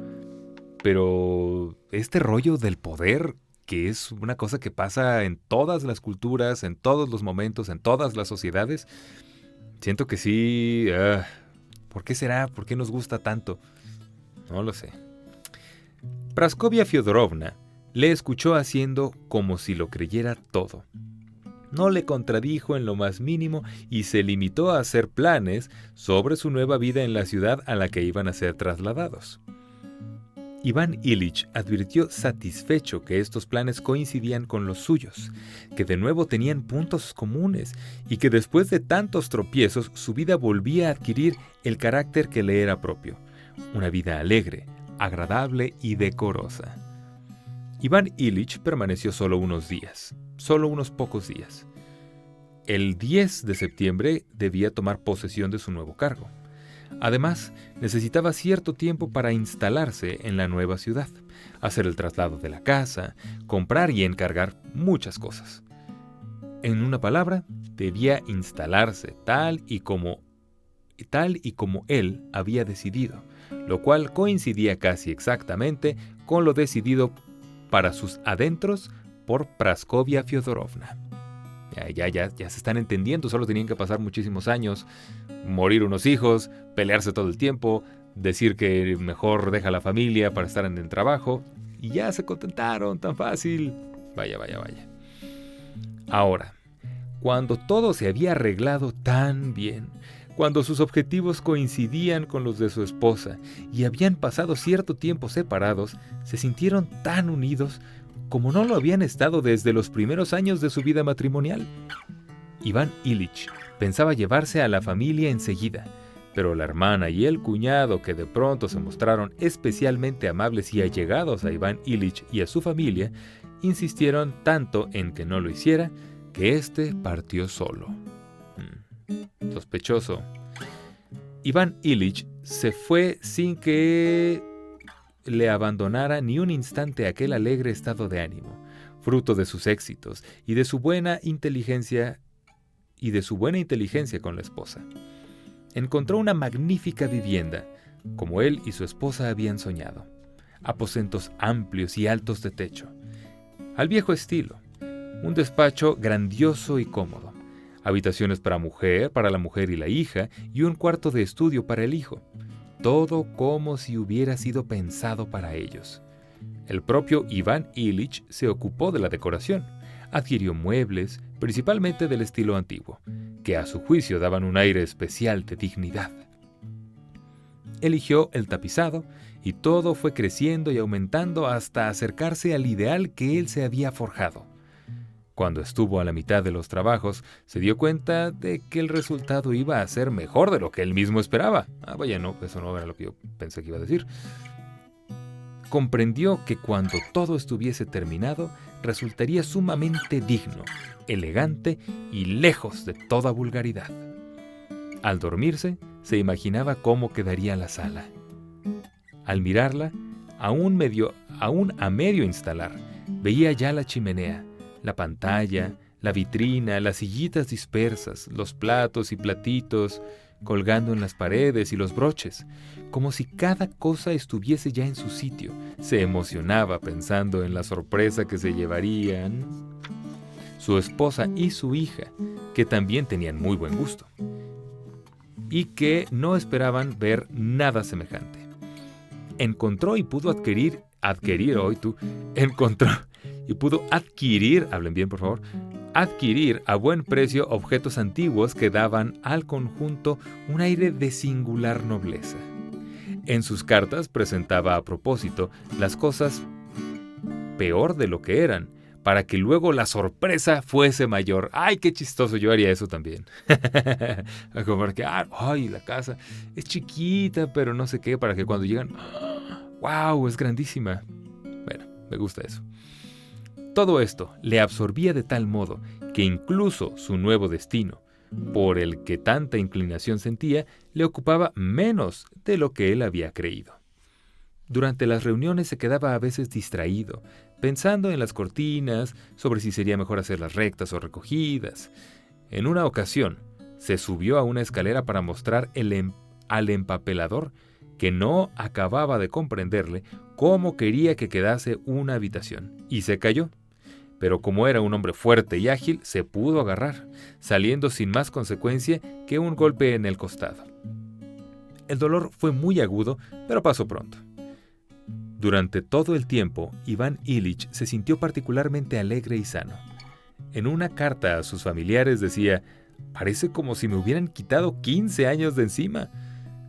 Pero este rollo del poder, que es una cosa que pasa en todas las culturas, en todos los momentos, en todas las sociedades, siento que sí. ¿Por qué será? ¿Por qué nos gusta tanto? No lo sé. Praskovia Fyodorovna le escuchó haciendo como si lo creyera todo. No le contradijo en lo más mínimo y se limitó a hacer planes sobre su nueva vida en la ciudad a la que iban a ser trasladados. Iván Ilich advirtió satisfecho que estos planes coincidían con los suyos, que de nuevo tenían puntos comunes y que después de tantos tropiezos su vida volvía a adquirir el carácter que le era propio, una vida alegre, agradable y decorosa. Iván Ilich permaneció solo unos pocos días. El 10 de septiembre debía tomar posesión de su nuevo cargo. Además, necesitaba cierto tiempo para instalarse en la nueva ciudad, hacer el traslado de la casa, comprar y encargar muchas cosas. En una palabra, debía instalarse tal y como él había decidido, lo cual coincidía casi exactamente con lo decidido para sus adentros por Praskovia Fyodorovna. Ya se están entendiendo, solo tenían que pasar muchísimos años, morir unos hijos, pelearse todo el tiempo, decir que mejor deja la familia para estar en el trabajo, y ya se contentaron, tan fácil. Vaya. Ahora, cuando todo se había arreglado tan bien, cuando sus objetivos coincidían con los de su esposa y habían pasado cierto tiempo separados, se sintieron tan unidos como no lo habían estado desde los primeros años de su vida matrimonial. Iván Ilich pensaba llevarse a la familia enseguida, pero la hermana y el cuñado, que de pronto se mostraron especialmente amables y allegados a Iván Ilich y a su familia, insistieron tanto en que no lo hiciera, que éste partió solo. Sospechoso. Iván Ilich se fue sin que le abandonara ni un instante aquel alegre estado de ánimo, fruto de sus éxitos y de su buena inteligencia con la esposa. Encontró una magnífica vivienda, como él y su esposa habían soñado, aposentos amplios y altos de techo, al viejo estilo, un despacho grandioso y cómodo, habitaciones para la mujer y la hija, y un cuarto de estudio para el hijo. Todo como si hubiera sido pensado para ellos. El propio Iván Ilich se ocupó de la decoración. Adquirió muebles, principalmente del estilo antiguo, que a su juicio daban un aire especial de dignidad. Eligió el tapizado y todo fue creciendo y aumentando hasta acercarse al ideal que él se había forjado. Cuando estuvo a la mitad de los trabajos, se dio cuenta de que el resultado iba a ser mejor de lo que él mismo esperaba. Vaya, no, eso no era lo que yo pensé que iba a decir. Comprendió que cuando todo estuviese terminado, resultaría sumamente digno, elegante y lejos de toda vulgaridad. Al dormirse, se imaginaba cómo quedaría la sala. Al mirarla, aún a medio instalar, veía ya la chimenea, la pantalla, la vitrina, las sillitas dispersas, los platos y platitos colgando en las paredes y los broches, como si cada cosa estuviese ya en su sitio. Se emocionaba pensando en la sorpresa que se llevarían su esposa y su hija, que también tenían muy buen gusto, y que no esperaban ver nada semejante. Encontró y pudo adquirir, hablen bien por favor, adquirir a buen precio objetos antiguos que daban al conjunto un aire de singular nobleza. En sus cartas presentaba a propósito las cosas peor de lo que eran, para que luego la sorpresa fuese mayor. ¡Ay, qué chistoso! Yo haría eso también. Como que, ¡ay, la casa es chiquita, pero no sé qué! Para que cuando llegan, ¡wow, es grandísima! Bueno, me gusta eso. Todo esto le absorbía de tal modo que incluso su nuevo destino, por el que tanta inclinación sentía, le ocupaba menos de lo que él había creído. Durante las reuniones se quedaba a veces distraído, pensando en las cortinas, sobre si sería mejor hacerlas rectas o recogidas. En una ocasión, se subió a una escalera para mostrar al empapelador que no acababa de comprenderle cómo quería que quedase una habitación, y se cayó. Pero como era un hombre fuerte y ágil, se pudo agarrar, saliendo sin más consecuencia que un golpe en el costado. El dolor fue muy agudo, pero pasó pronto. Durante todo el tiempo, Iván Ilich se sintió particularmente alegre y sano. En una carta a sus familiares decía: «Parece como si me hubieran quitado 15 años de encima.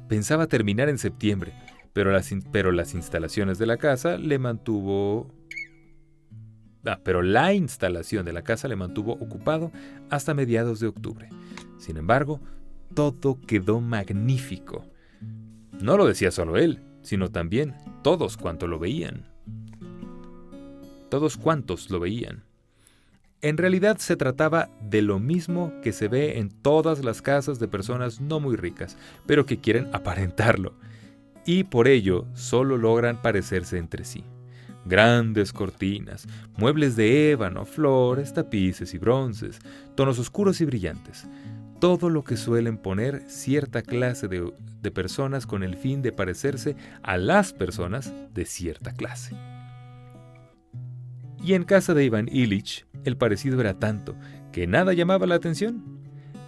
Pensaba terminar en septiembre, pero las instalaciones de la casa le mantuvo... pero la instalación de la casa le mantuvo ocupado hasta mediados de octubre. Sin embargo, todo quedó magnífico». No lo decía solo él, sino también todos cuantos lo veían. En realidad se trataba de lo mismo que se ve en todas las casas de personas no muy ricas, pero que quieren aparentarlo, y por ello solo logran parecerse entre sí. Grandes cortinas, muebles de ébano, flores, tapices y bronces, tonos oscuros y brillantes. Todo lo que suelen poner cierta clase de personas con el fin de parecerse a las personas de cierta clase. Y en casa de Iván Ilich, el parecido era tanto que nada llamaba la atención.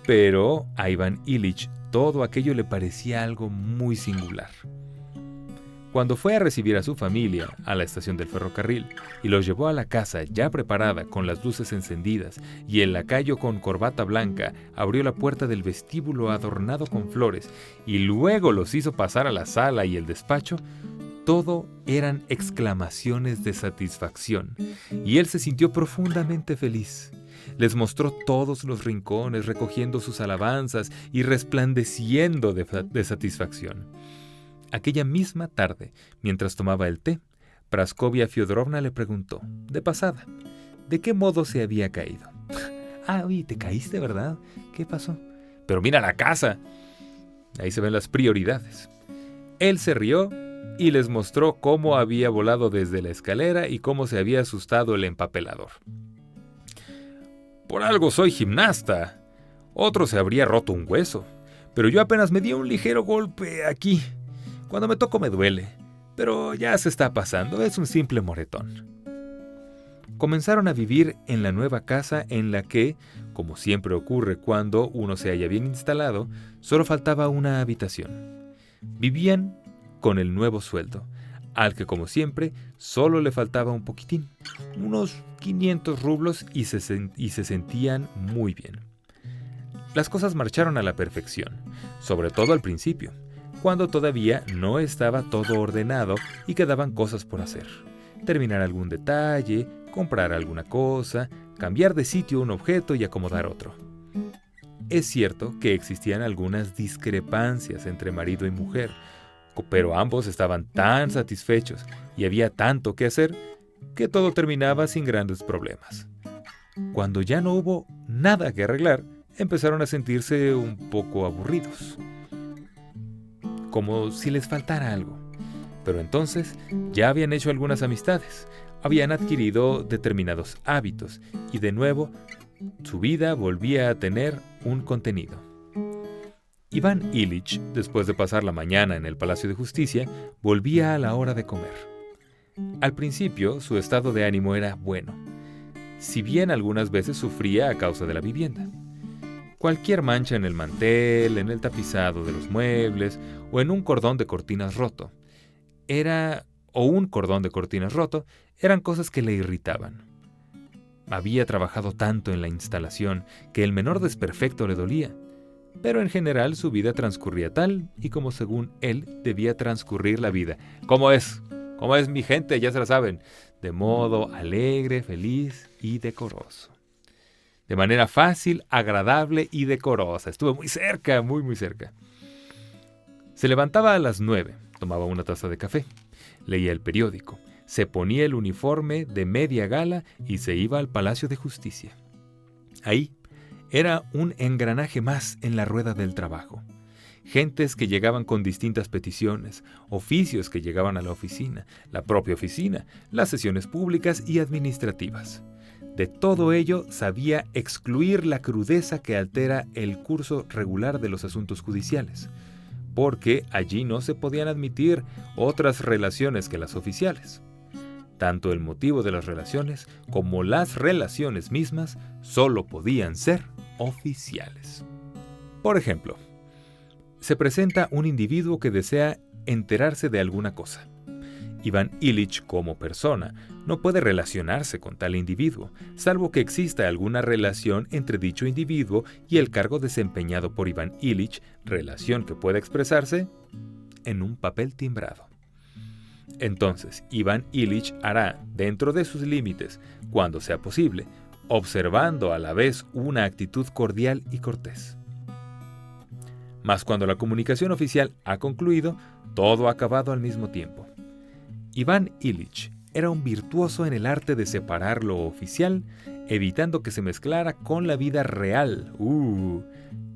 Pero a Iván Ilich todo aquello le parecía algo muy singular. Cuando fue a recibir a su familia a la estación del ferrocarril y los llevó a la casa ya preparada con las luces encendidas y el lacayo con corbata blanca abrió la puerta del vestíbulo adornado con flores y luego los hizo pasar a la sala y el despacho, todo eran exclamaciones de satisfacción y él se sintió profundamente feliz. Les mostró todos los rincones recogiendo sus alabanzas y resplandeciendo de satisfacción. Aquella misma tarde, mientras tomaba el té, Praskovia Fyodorovna le preguntó, de pasada, ¿de qué modo se había caído? Oye, te caíste, ¿verdad? ¿Qué pasó? Pero mira la casa. Ahí se ven las prioridades. Él se rió y les mostró cómo había volado desde la escalera y cómo se había asustado el empapelador. Por algo soy gimnasta. Otro se habría roto un hueso. Pero yo apenas me di un ligero golpe aquí. Cuando me toco me duele, pero ya se está pasando, es un simple moretón. Comenzaron a vivir en la nueva casa en la que, como siempre ocurre cuando uno se haya bien instalado, solo faltaba una habitación. Vivían con el nuevo sueldo, al que como siempre solo le faltaba un poquitín, unos 500 rublos y se sentían muy bien. Las cosas marcharon a la perfección, sobre todo al principio, cuando todavía no estaba todo ordenado y quedaban cosas por hacer. Terminar algún detalle, comprar alguna cosa, cambiar de sitio un objeto y acomodar otro. Es cierto que existían algunas discrepancias entre marido y mujer, pero ambos estaban tan satisfechos y había tanto que hacer que todo terminaba sin grandes problemas. Cuando ya no hubo nada que arreglar, empezaron a sentirse un poco aburridos, como si les faltara algo. Pero entonces ya habían hecho algunas amistades, habían adquirido determinados hábitos y de nuevo su vida volvía a tener un contenido. Iván Ilich, después de pasar la mañana en el Palacio de Justicia, volvía a la hora de comer. Al principio su estado de ánimo era bueno, si bien algunas veces sufría a causa de la vivienda. Cualquier mancha en el mantel, en el tapizado de los muebles o en un cordón de cortinas roto, eran cosas que le irritaban. Había trabajado tanto en la instalación que el menor desperfecto le dolía, pero en general su vida transcurría tal y como según él debía transcurrir la vida. ¿Cómo es? ¿Cómo es mi gente? Ya se la saben. De modo alegre, feliz y decoroso. De manera fácil, agradable y decorosa. Estuve muy cerca, muy muy cerca. Se levantaba a las 9, tomaba una taza de café, leía el periódico, se ponía el uniforme de media gala y se iba al Palacio de Justicia. Ahí era un engranaje más en la rueda del trabajo. Gentes que llegaban con distintas peticiones, oficios que llegaban a la oficina, la propia oficina, las sesiones públicas y administrativas. De todo ello sabía excluir la crudeza que altera el curso regular de los asuntos judiciales, porque allí no se podían admitir otras relaciones que las oficiales. Tanto el motivo de las relaciones como las relaciones mismas solo podían ser oficiales. Por ejemplo, se presenta un individuo que desea enterarse de alguna cosa. Iván Ilich, como persona, no puede relacionarse con tal individuo, salvo que exista alguna relación entre dicho individuo y el cargo desempeñado por Iván Ilich, relación que puede expresarse en un papel timbrado. Entonces, Iván Ilich hará, dentro de sus límites, cuando sea posible, observando a la vez una actitud cordial y cortés. Mas cuando la comunicación oficial ha concluido, todo ha acabado al mismo tiempo. Iván Ilich era un virtuoso en el arte de separar lo oficial, evitando que se mezclara con la vida real.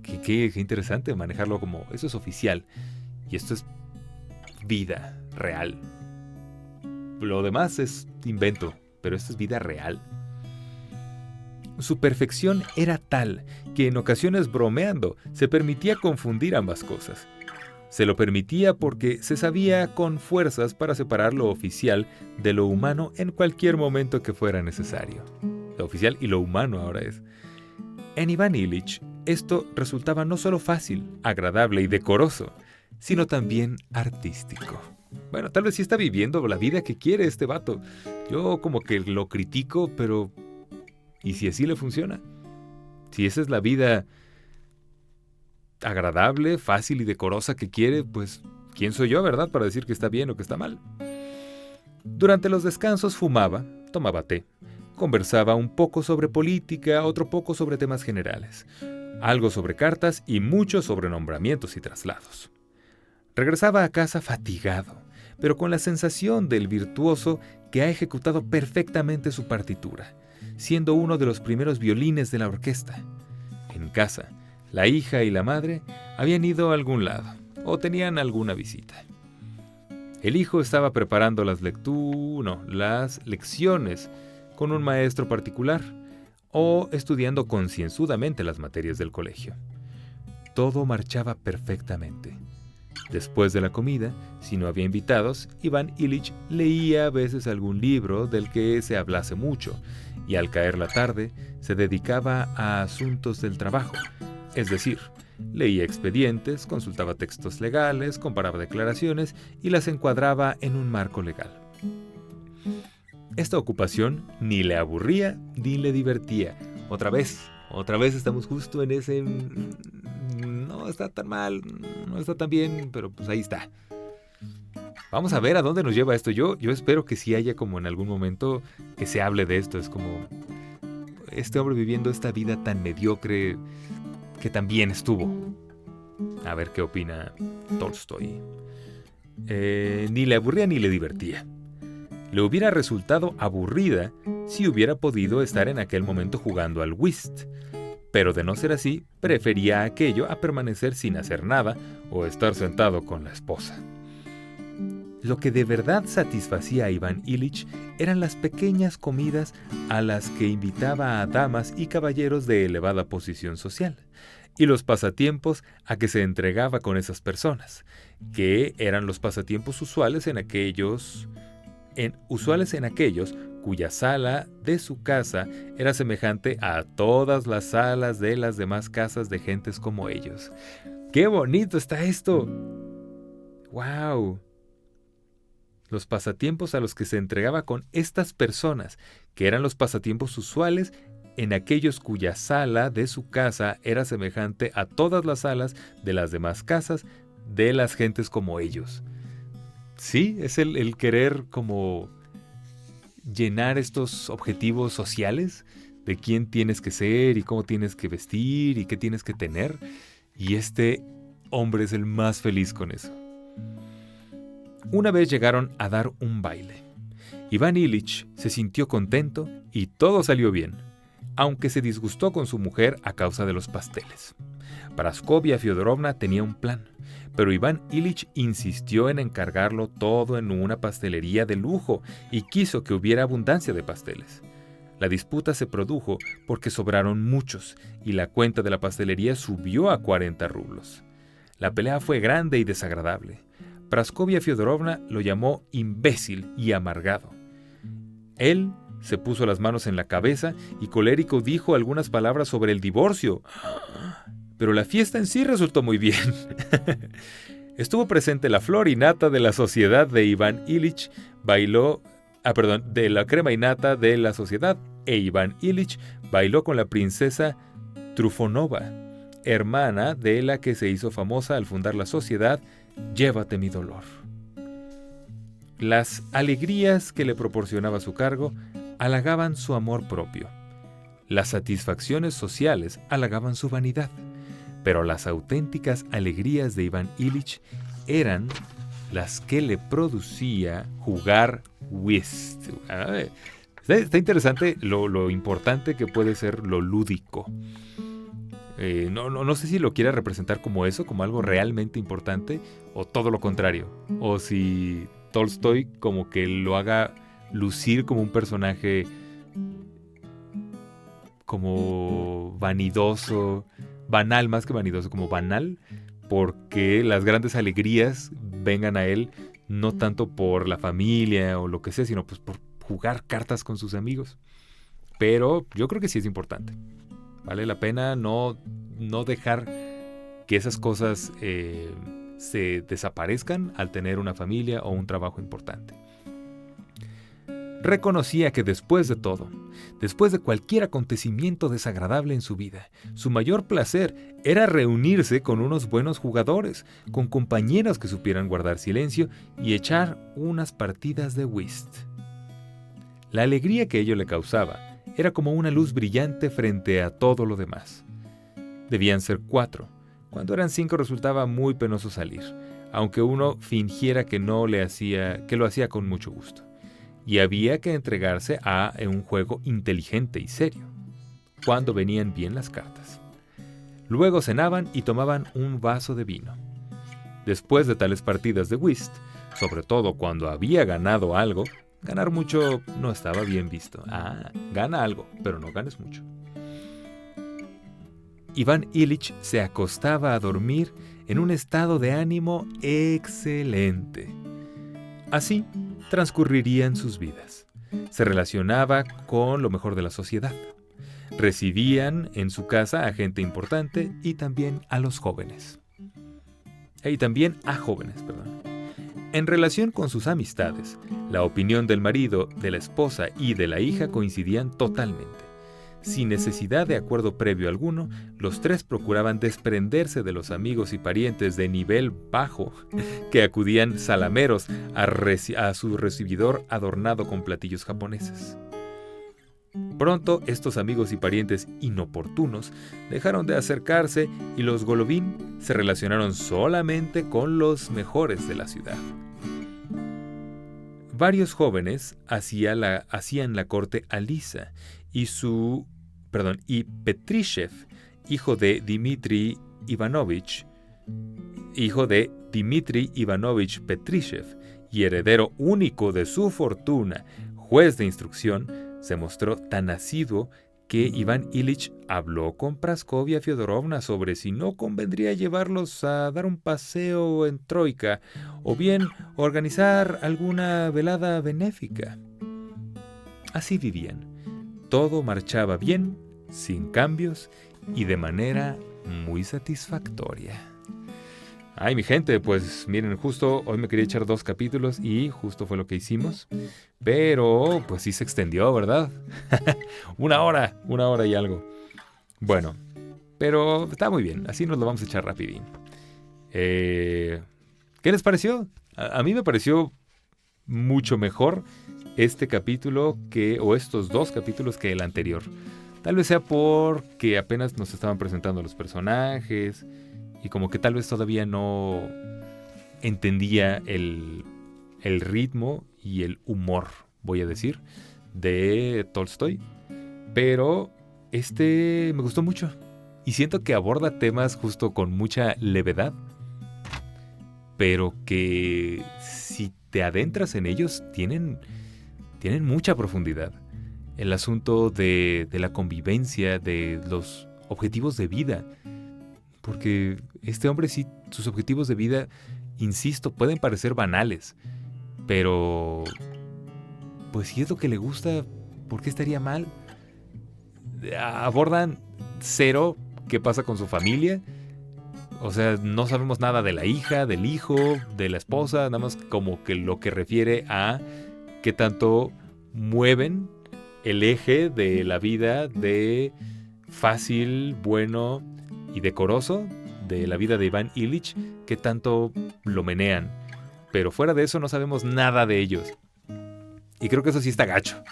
Qué interesante manejarlo como eso es oficial y esto es vida real. Lo demás es invento, pero esto es vida real. Su perfección era tal que en ocasiones bromeando se permitía confundir ambas cosas. Se lo permitía porque se sabía con fuerzas para separar lo oficial de lo humano en cualquier momento que fuera necesario. Lo oficial y lo humano ahora es. En Iván Ilich, esto resultaba no solo fácil, agradable y decoroso, sino también artístico. Bueno, tal vez sí está viviendo la vida que quiere este vato. Yo como que lo critico, pero ¿y si así le funciona? Si esa es la vida agradable, fácil y decorosa que quiere, pues ¿quién soy yo, verdad, para decir que está bien o que está mal? Durante los descansos fumaba, tomaba té, conversaba un poco sobre política, otro poco sobre temas generales, algo sobre cartas y mucho sobre nombramientos y traslados. Regresaba a casa fatigado, pero con la sensación del virtuoso que ha ejecutado perfectamente su partitura, siendo uno de los primeros violines de la orquesta. En casa, la hija y la madre habían ido a algún lado o tenían alguna visita. El hijo estaba preparando las lecciones con un maestro particular o estudiando concienzudamente las materias del colegio. Todo marchaba perfectamente. Después de la comida, si no había invitados, Iván Ilich leía a veces algún libro del que se hablase mucho y al caer la tarde se dedicaba a asuntos del trabajo. Es decir, leía expedientes, consultaba textos legales, comparaba declaraciones y las encuadraba en un marco legal. Esta ocupación ni le aburría ni le divertía. Otra vez estamos justo en ese... No está tan mal, no está tan bien, pero pues ahí está. Vamos a ver a dónde nos lleva esto. Yo espero que sí haya como en algún momento que se hable de esto. Es como... este hombre viviendo esta vida tan mediocre que también estuvo. A ver qué opina Tolstoy. Ni le aburría ni le divertía. Le hubiera resultado aburrida si hubiera podido estar en aquel momento jugando al whist. Pero de no ser así, prefería aquello a permanecer sin hacer nada o estar sentado con la esposa. Lo que de verdad satisfacía a Iván Ilich eran las pequeñas comidas a las que invitaba a damas y caballeros de elevada posición social, y los pasatiempos a que se entregaba con esas personas, que eran los pasatiempos usuales en aquellos cuya sala de su casa era semejante a todas las salas de las demás casas de gentes como ellos. ¡Qué bonito está esto! ¡Wow! Los pasatiempos a los que se entregaba con estas personas, que eran los pasatiempos usuales en aquellos cuya sala de su casa era semejante a todas las salas de las demás casas de las gentes como ellos. Sí, es el querer como llenar estos objetivos sociales de quién tienes que ser y cómo tienes que vestir y qué tienes que tener. Y este hombre es el más feliz con eso. Una vez llegaron a dar un baile. Iván Ilich se sintió contento y todo salió bien, aunque se disgustó con su mujer a causa de los pasteles. Praskovia Fyodorovna tenía un plan, pero Iván Ilich insistió en encargarlo todo en una pastelería de lujo y quiso que hubiera abundancia de pasteles. La disputa se produjo porque sobraron muchos y la cuenta de la pastelería subió a 40 rublos. La pelea fue grande y desagradable. Praskovia Fyodorovna lo llamó imbécil y amargado. Él se puso las manos en la cabeza y colérico dijo algunas palabras sobre el divorcio. Pero la fiesta en sí resultó muy bien. Estuvo presente la flor y nata de la sociedad de Iván Ilich, de la crema y nata de la sociedad, e Iván Ilich bailó con la princesa Trufonova, hermana de la que se hizo famosa al fundar la sociedad Llévate mi dolor. Las alegrías que le proporcionaba su cargo halagaban su amor propio. Las satisfacciones sociales halagaban su vanidad. Pero las auténticas alegrías de Iván Ilich eran las que le producía jugar whist. Está interesante lo importante que puede ser lo lúdico. No sé si lo quiera representar como eso, como algo realmente importante, o todo lo contrario. O si Tolstoy como que lo haga lucir como un personaje como vanidoso, banal más que vanidoso, como banal, porque las grandes alegrías vengan a él no tanto por la familia o lo que sea, sino pues por jugar cartas con sus amigos. Pero yo creo que sí es importante. Vale la pena no dejar que esas cosas se desaparezcan al tener una familia o un trabajo importante. Reconocía que después de todo, después de cualquier acontecimiento desagradable en su vida, su mayor placer era reunirse con unos buenos jugadores, con compañeros que supieran guardar silencio y echar unas partidas de whist. La alegría que ello le causaba era como una luz brillante frente a todo lo demás. Debían ser 4. Cuando eran 5 resultaba muy penoso salir, aunque uno fingiera que lo hacía con mucho gusto. Y había que entregarse a un juego inteligente y serio, cuando venían bien las cartas. Luego cenaban y tomaban un vaso de vino. Después de tales partidas de whist, sobre todo cuando había ganado algo, ganar mucho no estaba bien visto. Gana algo, pero no ganes mucho. Iván Ilich se acostaba a dormir en un estado de ánimo excelente. Así transcurrirían sus vidas. Se relacionaba con lo mejor de la sociedad. Recibían en su casa a gente importante y también a los jóvenes. En relación con sus amistades, la opinión del marido, de la esposa y de la hija coincidían totalmente. Sin necesidad de acuerdo previo alguno, los 3 procuraban desprenderse de los amigos y parientes de nivel bajo que acudían salameros a su recibidor adornado con platillos japoneses. Pronto estos amigos y parientes inoportunos dejaron de acercarse y los Golovin se relacionaron solamente con los mejores de la ciudad. Varios jóvenes hacían la corte a Lisa y Petryshev, hijo de Dmitri Ivanovich Petryshev y heredero único de su fortuna, juez de instrucción, se mostró tan asiduo que Iván Ilich habló con Praskovia Fyodorovna sobre si no convendría llevarlos a dar un paseo en Troika o bien organizar alguna velada benéfica. Así vivían. Todo marchaba bien, sin cambios y de manera muy satisfactoria. Ay, mi gente, pues miren, justo hoy me quería echar 2 capítulos y justo fue lo que hicimos. Pero, pues sí se extendió, ¿verdad? una hora y algo. Bueno, pero está muy bien, así nos lo vamos a echar rapidín. ¿Qué les pareció? A mí me pareció mucho mejor este capítulo o estos 2 capítulos que el anterior. Tal vez sea porque apenas nos estaban presentando los personajes y como que tal vez todavía no entendía el ritmo y el humor, voy a decir, de Tolstoy. Pero me gustó mucho y siento que aborda temas justo con mucha levedad, pero que si te adentras en ellos tienen mucha profundidad. El asunto de la convivencia, de los objetivos de vida. Porque este hombre sí, sus objetivos de vida, insisto, pueden parecer banales. Pero, pues si es lo que le gusta, ¿por qué estaría mal? Abordan cero qué pasa con su familia. O sea, no sabemos nada de la hija, del hijo, de la esposa. Nada más como que lo que refiere a qué tanto mueven el eje de la vida de fácil, bueno y decoroso de la vida de Iván Ilich, qué tanto lo menean. Pero fuera de eso no sabemos nada de ellos. Y creo que eso sí está gacho.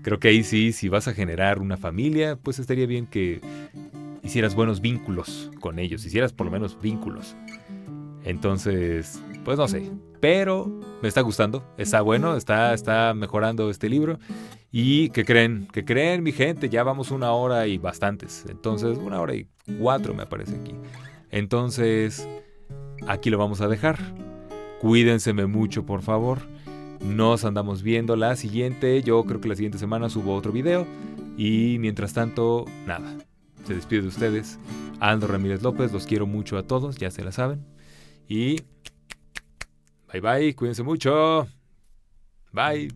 Creo que ahí sí, si vas a generar una familia, pues estaría bien que hicieras buenos vínculos con ellos. Hicieras por lo menos vínculos. Entonces, pues no sé. Pero me está gustando. Está bueno, está mejorando este libro. ¿Y qué creen? ¿Qué creen, mi gente? Ya vamos 1 hora y bastantes. Entonces, 1 hora y 4 me aparece aquí. Entonces, aquí lo vamos a dejar. Cuídense mucho, por favor. Nos andamos viendo la siguiente. Yo creo que la siguiente semana subo otro video. Y mientras tanto, nada. Se despide de ustedes Aldo Ramírez López. Los quiero mucho a todos, ya se la saben. Y bye bye, cuídense mucho. Bye.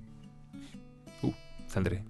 Saldré.